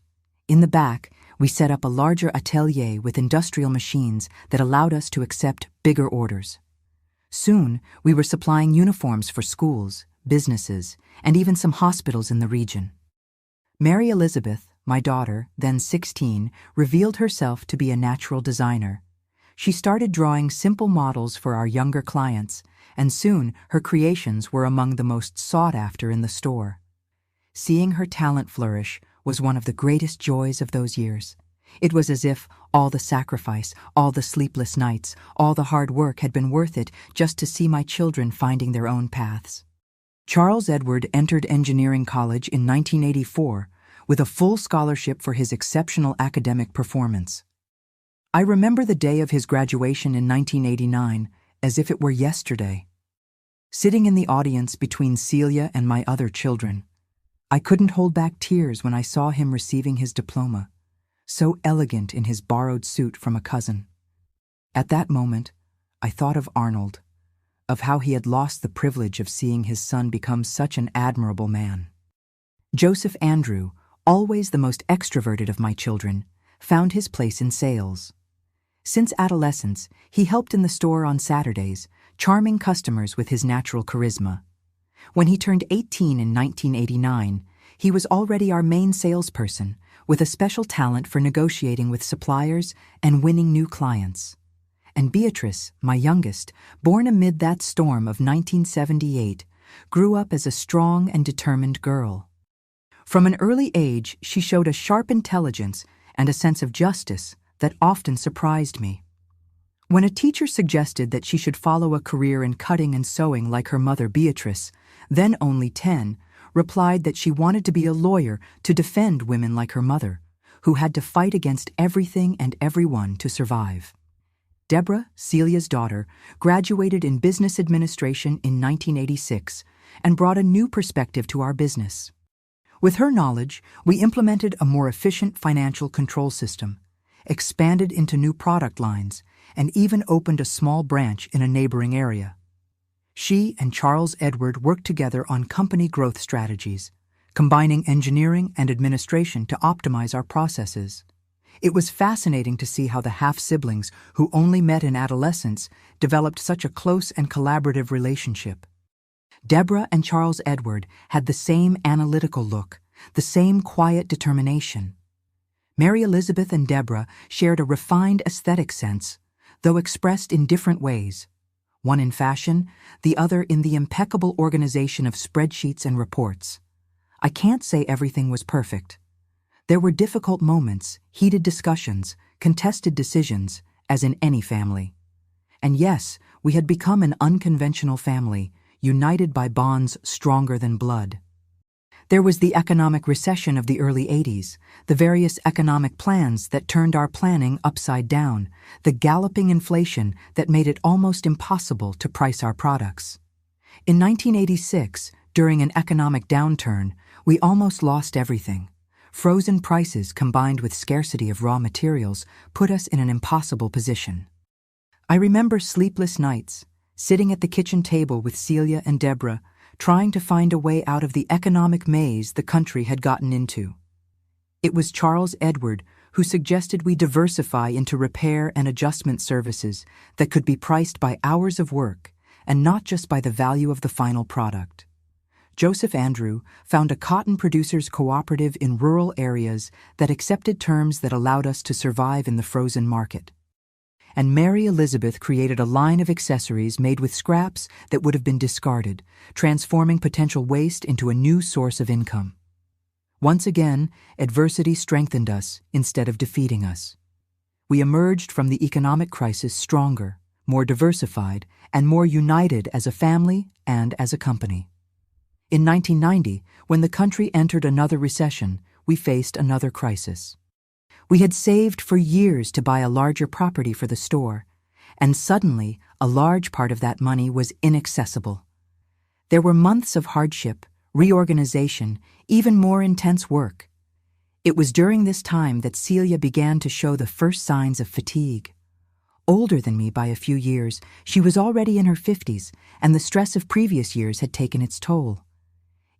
In the back, we set up a larger atelier with industrial machines that allowed us to accept bigger orders. Soon, we were supplying uniforms for schools, businesses, and even some hospitals in the region. Mary Elizabeth, my daughter, then 16, revealed herself to be a natural designer. She started drawing simple models for our younger clients, and soon her creations were among the most sought after in the store. Seeing her talent flourish was one of the greatest joys of those years. It was as if all the sacrifice, all the sleepless nights, all the hard work had been worth it just to see my children finding their own paths. Charles Edward entered engineering college in 1984 with a full scholarship for his exceptional academic performance. I remember the day of his graduation in 1989 as if it were yesterday. Sitting in the audience between Celia and my other children, I couldn't hold back tears when I saw him receiving his diploma, so elegant in his borrowed suit from a cousin. At that moment, I thought of Arnold, of how he had lost the privilege of seeing his son become such an admirable man. Joseph Andrew, always the most extroverted of my children, found his place in sales. Since adolescence, he helped in the store on Saturdays, charming customers with his natural charisma. When he turned 18 in 1989, he was already our main salesperson, with a special talent for negotiating with suppliers and winning new clients. And Beatrice, my youngest, born amid that storm of 1978, grew up as a strong and determined girl. From an early age, she showed a sharp intelligence and a sense of justice that often surprised me. When a teacher suggested that she should follow a career in cutting and sewing like her mother Beatrice, then only 10, replied that she wanted to be a lawyer to defend women like her mother, who had to fight against everything and everyone to survive. Deborah, Celia's daughter, graduated in business administration in 1986 and brought a new perspective to our business. With her knowledge, we implemented a more efficient financial control system, expanded into new product lines, and even opened a small branch in a neighboring area. She and Charles Edward worked together on company growth strategies, combining engineering and administration to optimize our processes. It was fascinating to see how the half-siblings who only met in adolescence developed such a close and collaborative relationship. Deborah and Charles Edward had the same analytical look, the same quiet determination. Mary Elizabeth and Deborah shared a refined aesthetic sense, though expressed in different ways, one in fashion, the other in the impeccable organization of spreadsheets and reports. I can't say everything was perfect. There were difficult moments, heated discussions, contested decisions, as in any family. And yes, we had become an unconventional family, united by bonds stronger than blood. There was the economic recession of the early 80s, the various economic plans that turned our planning upside down, the galloping inflation that made it almost impossible to price our products. In 1986, during an economic downturn, we almost lost everything. Frozen prices combined with scarcity of raw materials put us in an impossible position. I remember sleepless nights, sitting at the kitchen table with Celia and Deborah, trying to find a way out of the economic maze the country had gotten into. It was Charles Edward who suggested we diversify into repair and adjustment services that could be priced by hours of work and not just by the value of the final product. Joseph Andrew found a cotton producers cooperative in rural areas that accepted terms that allowed us to survive in the frozen market. And Mary Elizabeth created a line of accessories made with scraps that would have been discarded, transforming potential waste into a new source of income. Once again, adversity strengthened us instead of defeating us. We emerged from the economic crisis stronger, more diversified, and more united as a family and as a company. In 1990, when the country entered another recession, we faced another crisis. We had saved for years to buy a larger property for the store, and suddenly a large part of that money was inaccessible. There were months of hardship, reorganization, even more intense work. It was during this time that Celia began to show the first signs of fatigue. Older than me by a few years, she was already in her 50s, and the stress of previous years had taken its toll.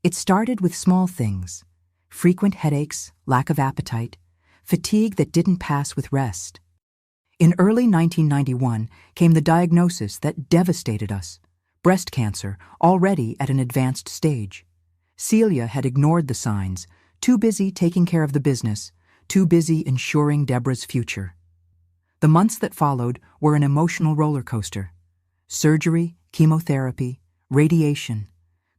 It started with small things: frequent headaches, lack of appetite, fatigue that didn't pass with rest. In early 1991 came the diagnosis that devastated us: breast cancer, already at an advanced stage. Celia had ignored the signs, too busy taking care of the business, too busy ensuring Deborah's future. The months that followed were an emotional roller coaster. Surgery, chemotherapy, radiation.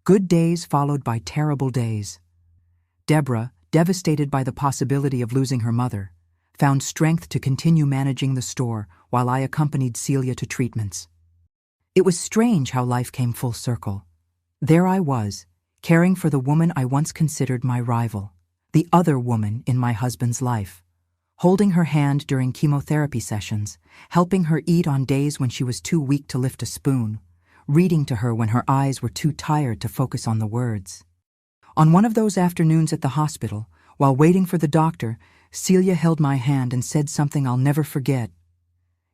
Good days followed by terrible days. Deborah, devastated by the possibility of losing her mother, found strength to continue managing the store while I accompanied Celia to treatments. It was strange how life came full circle. There I was, caring for the woman I once considered my rival, the other woman in my husband's life, holding her hand during chemotherapy sessions, helping her eat on days when she was too weak to lift a spoon, reading to her when her eyes were too tired to focus on the words. On one of those afternoons at the hospital, while waiting for the doctor, Celia held my hand and said something I'll never forget.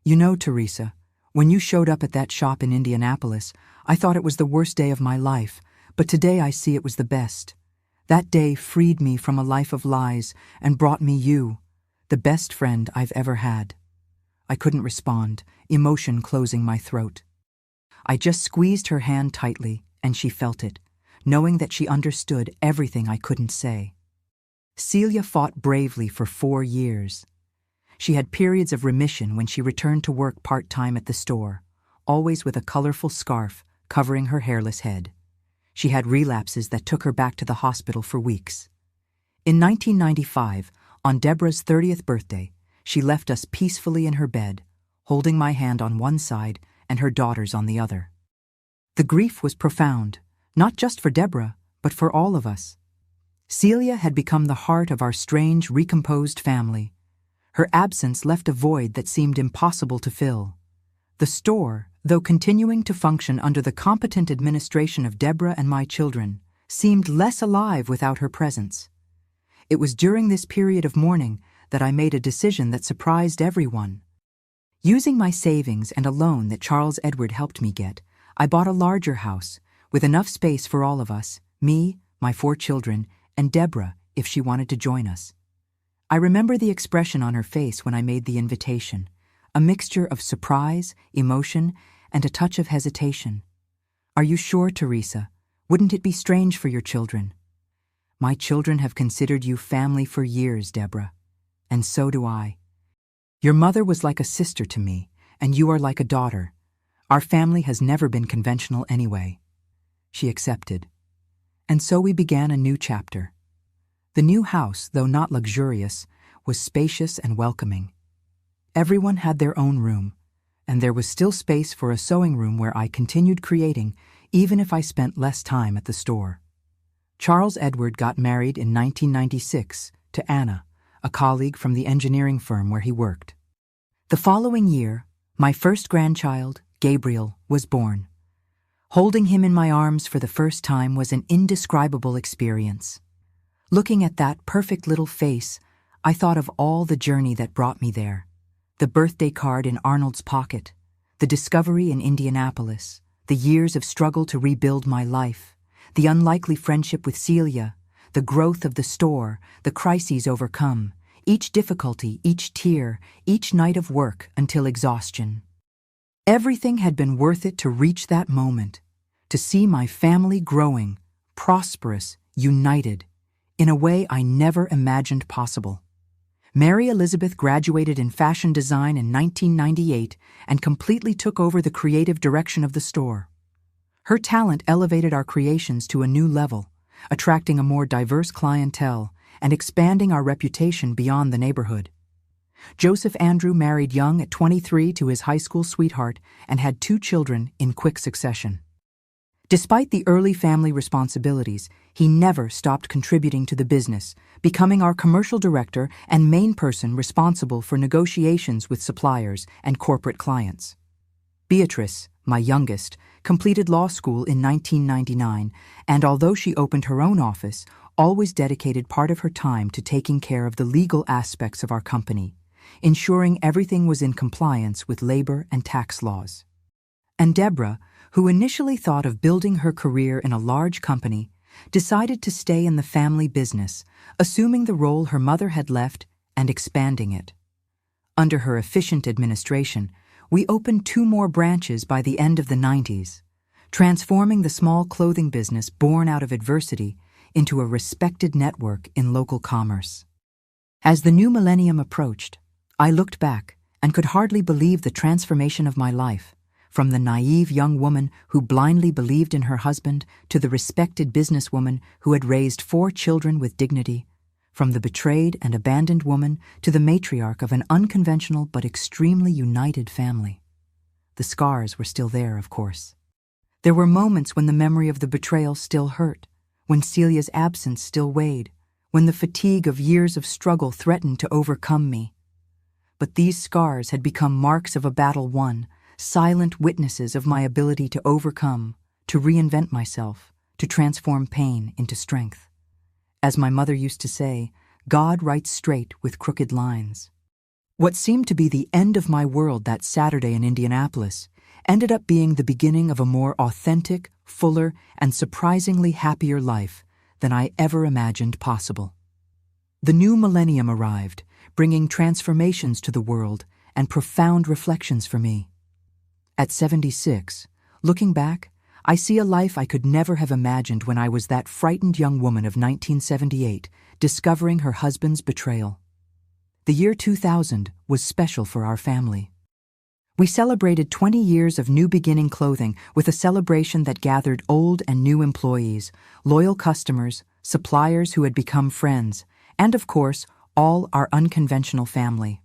"You know, Teresa, when you showed up at that shop in Indianapolis, I thought it was the worst day of my life, but today I see it was the best. That day freed me from a life of lies and brought me you, the best friend I've ever had." I couldn't respond, emotion closing my throat. I just squeezed her hand tightly, and she felt it, knowing that she understood everything I couldn't say. Celia fought bravely for 4 years. She had periods of remission when she returned to work part-time at the store, always with a colorful scarf covering her hairless head. She had relapses that took her back to the hospital for weeks. In 1995, on Deborah's 30th birthday, she left us peacefully in her bed, holding my hand on one side and her daughter's on the other. The grief was profound, not just for Deborah, but for all of us. Celia had become the heart of our strange, recomposed family. Her absence left a void that seemed impossible to fill. The store, though continuing to function under the competent administration of Deborah and my children, seemed less alive without her presence. It was during this period of mourning that I made a decision that surprised everyone. Using my savings and a loan that Charles Edward helped me get, I bought a larger house, with enough space for all of us, me, my 4 children, and Deborah, if she wanted to join us. I remember the expression on her face when I made the invitation, a mixture of surprise, emotion, and a touch of hesitation. "Are you sure, Teresa? Wouldn't it be strange for your children?" "My children have considered you family for years, Deborah, and so do I. Your mother was like a sister to me, and you are like a daughter. Our family has never been conventional anyway." She accepted. And so we began a new chapter. The new house, though not luxurious, was spacious and welcoming. Everyone had their own room, and there was still space for a sewing room where I continued creating, even if I spent less time at the store. Charles Edward got married in 1996 to Anna, a colleague from the engineering firm where he worked. The following year, my first grandchild, Gabriel, was born. Holding him in my arms for the first time was an indescribable experience. Looking at that perfect little face, I thought of all the journey that brought me there. The birthday card in Arnold's pocket, the discovery in Indianapolis, the years of struggle to rebuild my life, the unlikely friendship with Celia, the growth of the store, the crises overcome, each difficulty, each tear, each night of work until exhaustion. Everything had been worth it to reach that moment, to see my family growing, prosperous, united, in a way I never imagined possible. Mary Elizabeth graduated in fashion design in 1998 and completely took over the creative direction of the store. Her talent elevated our creations to a new level, attracting a more diverse clientele and expanding our reputation beyond the neighborhood. Joseph Andrew married young at 23 to his high school sweetheart and had 2 children in quick succession. Despite the early family responsibilities, he never stopped contributing to the business, becoming our commercial director and main person responsible for negotiations with suppliers and corporate clients. Beatrice, my youngest, completed law school in 1999, and although she opened her own office, always dedicated part of her time to taking care of the legal aspects of our company, ensuring everything was in compliance with labor and tax laws. And Deborah, who initially thought of building her career in a large company, decided to stay in the family business, assuming the role her mother had left and expanding it. Under her efficient administration, we opened 2 more branches by the end of the 90s, transforming the small clothing business born out of adversity into a respected network in local commerce. As the new millennium approached, I looked back and could hardly believe the transformation of my life, from the naive young woman who blindly believed in her husband to the respected businesswoman who had raised 4 children with dignity, from the betrayed and abandoned woman to the matriarch of an unconventional but extremely united family. The scars were still there, of course. There were moments when the memory of the betrayal still hurt, when Celia's absence still weighed, when the fatigue of years of struggle threatened to overcome me. But these scars had become marks of a battle won, silent witnesses of my ability to overcome, to reinvent myself, to transform pain into strength. As my mother used to say, God writes straight with crooked lines. What seemed to be the end of my world that Saturday in Indianapolis ended up being the beginning of a more authentic, fuller, and surprisingly happier life than I ever imagined possible. The new millennium arrived, bringing transformations to the world and profound reflections for me. At 76, looking back, I see a life I could never have imagined when I was that frightened young woman of 1978, discovering her husband's betrayal. The year 2000 was special for our family. We celebrated 20 years of New Beginning Clothing with a celebration that gathered old and new employees, loyal customers, suppliers who had become friends, and of course, all our unconventional family.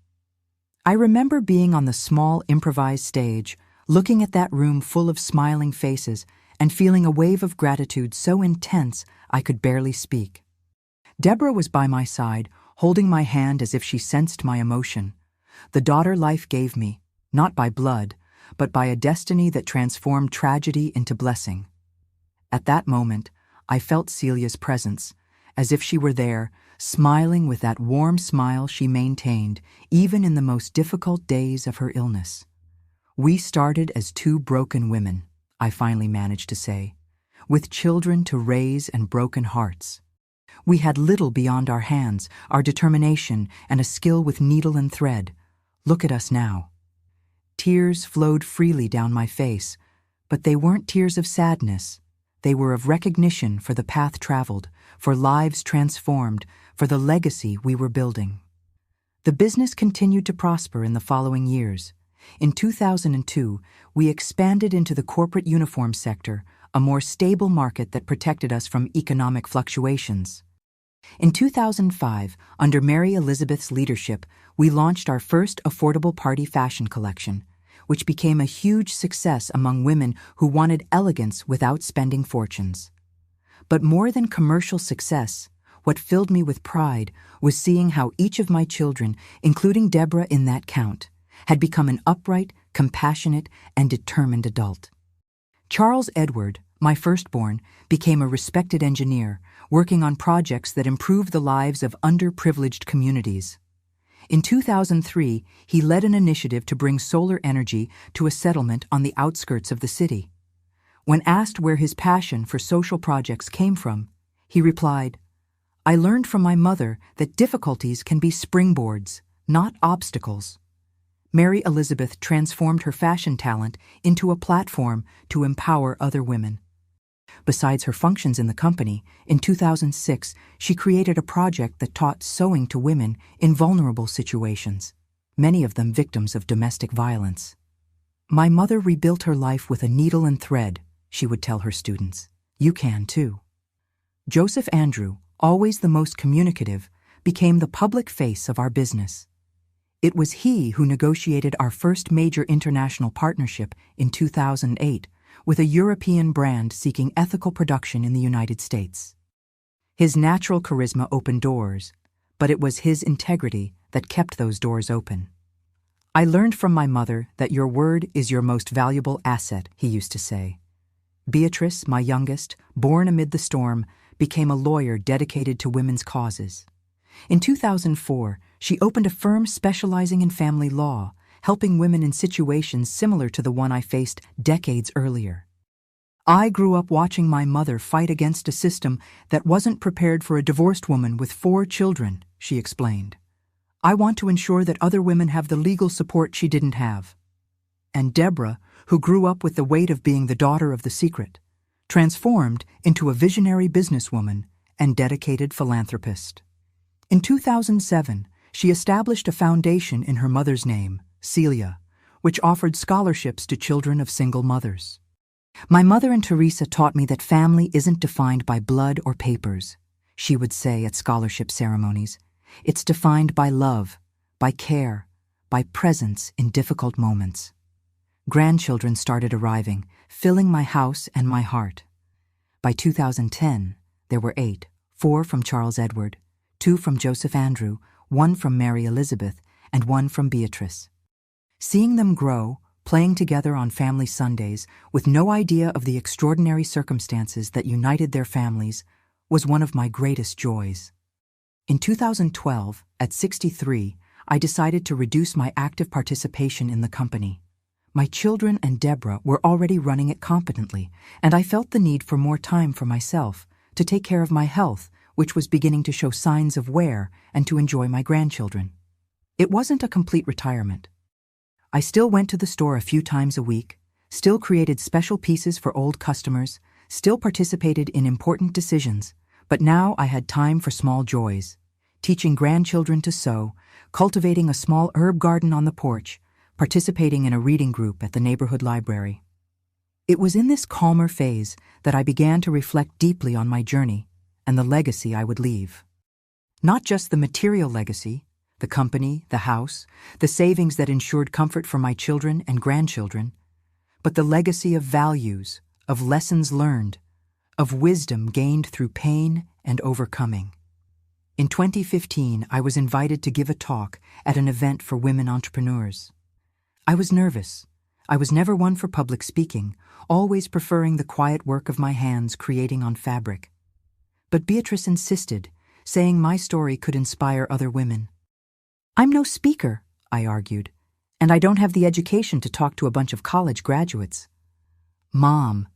I remember being on the small improvised stage, looking at that room full of smiling faces and feeling a wave of gratitude so intense I could barely speak. Deborah was by my side, holding my hand as if she sensed my emotion. The daughter life gave me, not by blood, but by a destiny that transformed tragedy into blessing. At that moment, I felt Celia's presence, as if she were there, smiling with that warm smile she maintained even in the most difficult days of her illness. We started as 2 broken women, I finally managed to say, with children to raise and broken hearts. We had little beyond our hands, our determination, and a skill with needle and thread. Look at us now. Tears flowed freely down my face, but they weren't tears of sadness. They were of recognition for the path traveled, for lives transformed, for the legacy we were building. The business continued to prosper in the following years. In 2002, we expanded into the corporate uniform sector, a more stable market that protected us from economic fluctuations. In 2005, under Mary Elizabeth's leadership, we launched our first affordable party fashion collection, which became a huge success among women who wanted elegance without spending fortunes. But more than commercial success, what filled me with pride was seeing how each of my children, including Deborah in that count, had become an upright, compassionate, and determined adult. Charles Edward, my firstborn, became a respected engineer, working on projects that improved the lives of underprivileged communities. In 2003, he led an initiative to bring solar energy to a settlement on the outskirts of the city. When asked where his passion for social projects came from, he replied, "I learned from my mother that difficulties can be springboards, not obstacles." Mary Elizabeth transformed her fashion talent into a platform to empower other women. Besides her functions in the company, in 2006, she created a project that taught sewing to women in vulnerable situations, many of them victims of domestic violence. "My mother rebuilt her life with a needle and thread," she would tell her students. "You can too." Joseph Andrew, always the most communicative, became the public face of our business. It was he who negotiated our first major international partnership in 2008 with a European brand seeking ethical production in the United States. His natural charisma opened doors, but it was his integrity that kept those doors open. "I learned from my mother that your word is your most valuable asset," he used to say. Beatrice, my youngest, born amid the storm, became a lawyer dedicated to women's causes. In 2004, she opened a firm specializing in family law, helping women in situations similar to the one I faced decades earlier. "I grew up watching my mother fight against a system that wasn't prepared for a divorced woman with 4 children," she explained. "I want to ensure that other women have the legal support she didn't have." And Deborah, who grew up with the weight of being the daughter of the secret, transformed into a visionary businesswoman and dedicated philanthropist. In 2007, she established a foundation in her mother's name, Celia, which offered scholarships to children of single mothers. "My mother and Teresa taught me that family isn't defined by blood or papers," she would say at scholarship ceremonies. "It's defined by love, by care, by presence in difficult moments." Grandchildren started arriving, filling my house and my heart. By 2010, there were 8, 4 from Charles Edward, 2 from Joseph Andrew, 1 from Mary Elizabeth, and 1 from Beatrice. Seeing them grow, playing together on family Sundays, with no idea of the extraordinary circumstances that united their families, was one of my greatest joys. In 2012, at 63, I decided to reduce my active participation in the company. My children and Deborah were already running it competently, and I felt the need for more time for myself, to take care of my health, which was beginning to show signs of wear, and to enjoy my grandchildren. It wasn't a complete retirement. I still went to the store a few times a week, still created special pieces for old customers, still participated in important decisions, but now I had time for small joys, teaching grandchildren to sew, cultivating a small herb garden on the porch, participating in a reading group at the neighborhood library. It was in this calmer phase that I began to reflect deeply on my journey and the legacy I would leave. Not just the material legacy, the company, the house, the savings that ensured comfort for my children and grandchildren, but the legacy of values, of lessons learned, of wisdom gained through pain and overcoming. In 2015, I was invited to give a talk at an event for women entrepreneurs. I was nervous. I was never one for public speaking, always preferring the quiet work of my hands creating on fabric. But Beatrice insisted, saying my story could inspire other women. "I'm no speaker," I argued, "and I don't have the education to talk to a bunch of college graduates." "Mom,"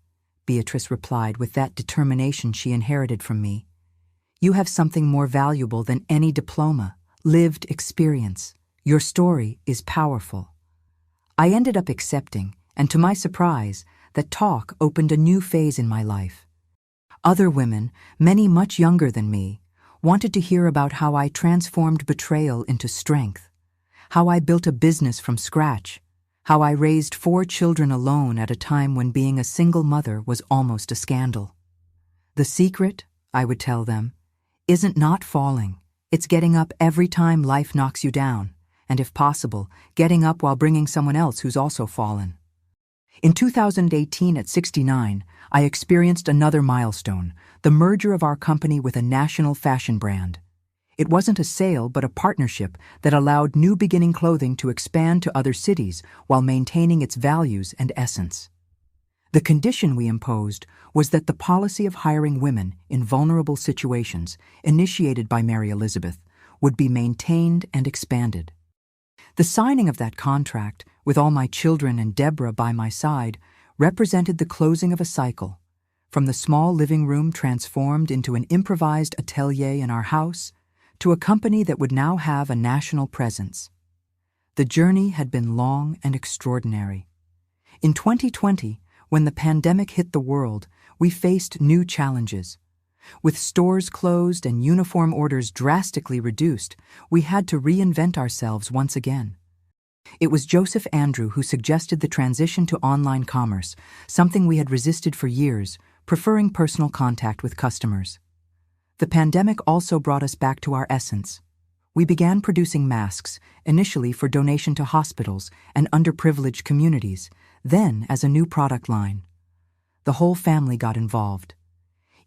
Beatrice replied with that determination she inherited from me, "you have something more valuable than any diploma, lived experience. Your story is powerful." I ended up accepting, and to my surprise, that talk opened a new phase in my life. Other women, many much younger than me, wanted to hear about how I transformed betrayal into strength, how I built a business from scratch, how I raised 4 children alone at a time when being a single mother was almost a scandal. The secret, I would tell them, isn't not falling. It's getting up every time life knocks you down, and if possible, getting up while bringing someone else who's also fallen. In 2018, at 69, I experienced another milestone, the merger of our company with a national fashion brand. It wasn't a sale, but a partnership that allowed New Beginning Clothing to expand to other cities while maintaining its values and essence. The condition we imposed was that the policy of hiring women in vulnerable situations, initiated by Mary Elizabeth, would be maintained and expanded. The signing of that contract, with all my children and Deborah by my side, represented the closing of a cycle, from the small living room transformed into an improvised atelier in our house, to a company that would now have a national presence. The journey had been long and extraordinary. In 2020, when the pandemic hit the world, we faced new challenges. With stores closed and uniform orders drastically reduced, we had to reinvent ourselves once again. It was Joseph Andrew who suggested the transition to online commerce, something we had resisted for years, preferring personal contact with customers. The pandemic also brought us back to our essence. We began producing masks, initially for donation to hospitals and underprivileged communities, then as a new product line. The whole family got involved.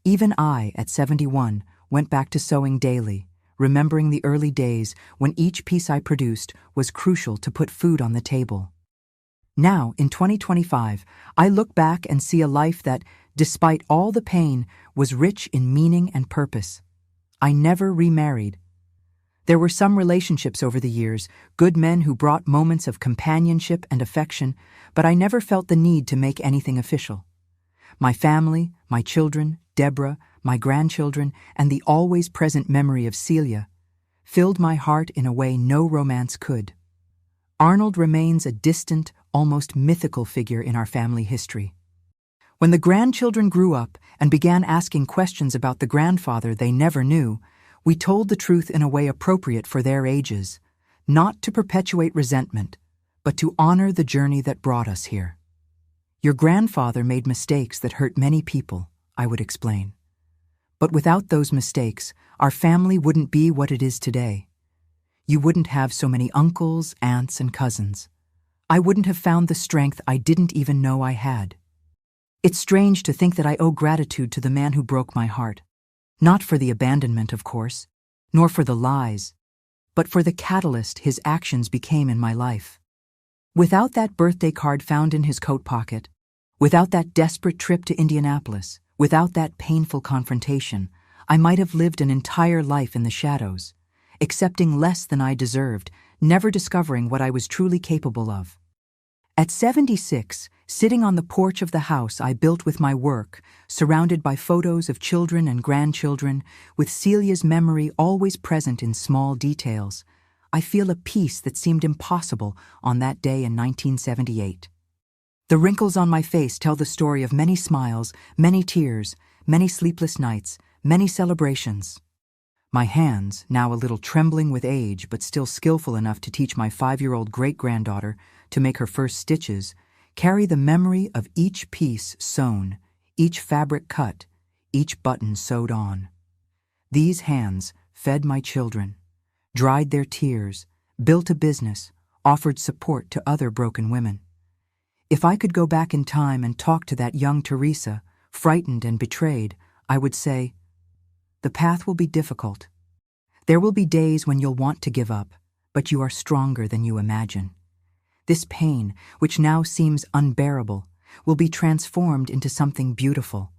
Even I, at 71, went back to sewing daily, remembering the early days when each piece I produced was crucial to put food on the table. Now, in 2025, I look back and see a life that, despite all the pain, was rich in meaning and purpose. I never remarried. There were some relationships over the years, good men who brought moments of companionship and affection, but I never felt the need to make anything official. My family, my children, Deborah, my grandchildren, and the always present memory of Celia filled my heart in a way no romance could. Arnold remains a distant, almost mythical figure in our family history. When the grandchildren grew up and began asking questions about the grandfather they never knew, we told the truth in a way appropriate for their ages, not to perpetuate resentment, but to honor the journey that brought us here. Your grandfather made mistakes that hurt many people, I would explain. But without those mistakes, our family wouldn't be what it is today. You wouldn't have so many uncles, aunts, and cousins. I wouldn't have found the strength I didn't even know I had. It's strange to think that I owe gratitude to the man who broke my heart. Not for the abandonment, of course, nor for the lies, but for the catalyst his actions became in my life. Without that birthday card found in his coat pocket, without that desperate trip to Indianapolis, without that painful confrontation, I might have lived an entire life in the shadows, accepting less than I deserved, never discovering what I was truly capable of. At 76, sitting on the porch of the house I built with my work, surrounded by photos of children and grandchildren, with Celia's memory always present in small details, I feel a peace that seemed impossible on that day in 1978. The wrinkles on my face tell the story of many smiles, many tears, many sleepless nights, many celebrations. My hands, now a little trembling with age but still skillful enough to teach my 5-year-old great-granddaughter to make her first stitches, carry the memory of each piece sewn, each fabric cut, each button sewed on. These hands fed my children, dried their tears, built a business, offered support to other broken women. If I could go back in time and talk to that young Teresa, frightened and betrayed, I would say, "The path will be difficult. There will be days when you'll want to give up, but you are stronger than you imagine. This pain, which now seems unbearable, will be transformed into something beautiful.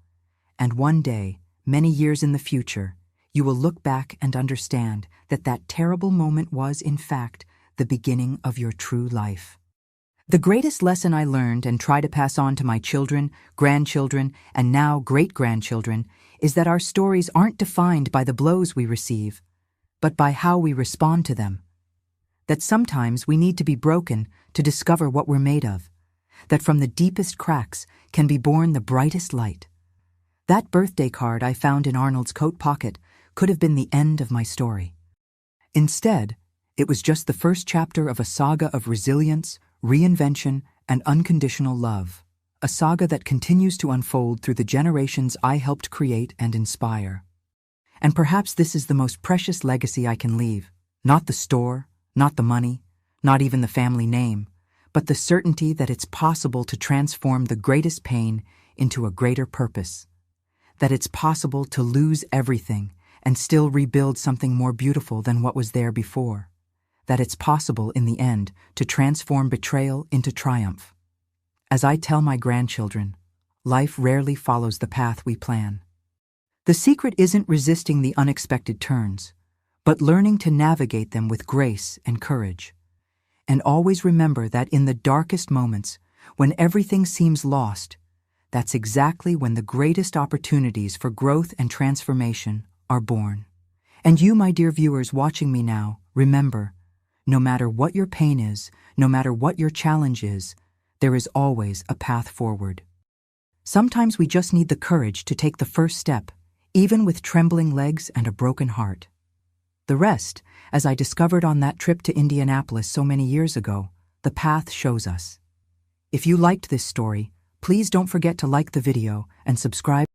And one day, many years in the future, you will look back and understand that that terrible moment was, in fact, the beginning of your true life." The greatest lesson I learned and try to pass on to my children, grandchildren, and now great-grandchildren is that our stories aren't defined by the blows we receive, but by how we respond to them. That sometimes we need to be broken to discover what we're made of. That from the deepest cracks can be born the brightest light. That birthday card I found in Arnold's coat pocket could have been the end of my story. Instead, it was just the first chapter of a saga of resilience, reinvention, and unconditional love. A saga that continues to unfold through the generations I helped create and inspire. And perhaps this is the most precious legacy I can leave. Not the store, not the money, not even the family name, but the certainty that it's possible to transform the greatest pain into a greater purpose. That it's possible to lose everything and still rebuild something more beautiful than what was there before. That it's possible, in the end, to transform betrayal into triumph. As I tell my grandchildren, life rarely follows the path we plan. The secret isn't resisting the unexpected turns, but learning to navigate them with grace and courage. And always remember that in the darkest moments, when everything seems lost, that's exactly when the greatest opportunities for growth and transformation are born. And you, my dear viewers watching me now, remember, no matter what your pain is, no matter what your challenge is, there is always a path forward. Sometimes we just need the courage to take the first step, even with trembling legs and a broken heart. The rest, as I discovered on that trip to Indianapolis so many years ago, the path shows us. If you liked this story, please don't forget to like the video and subscribe.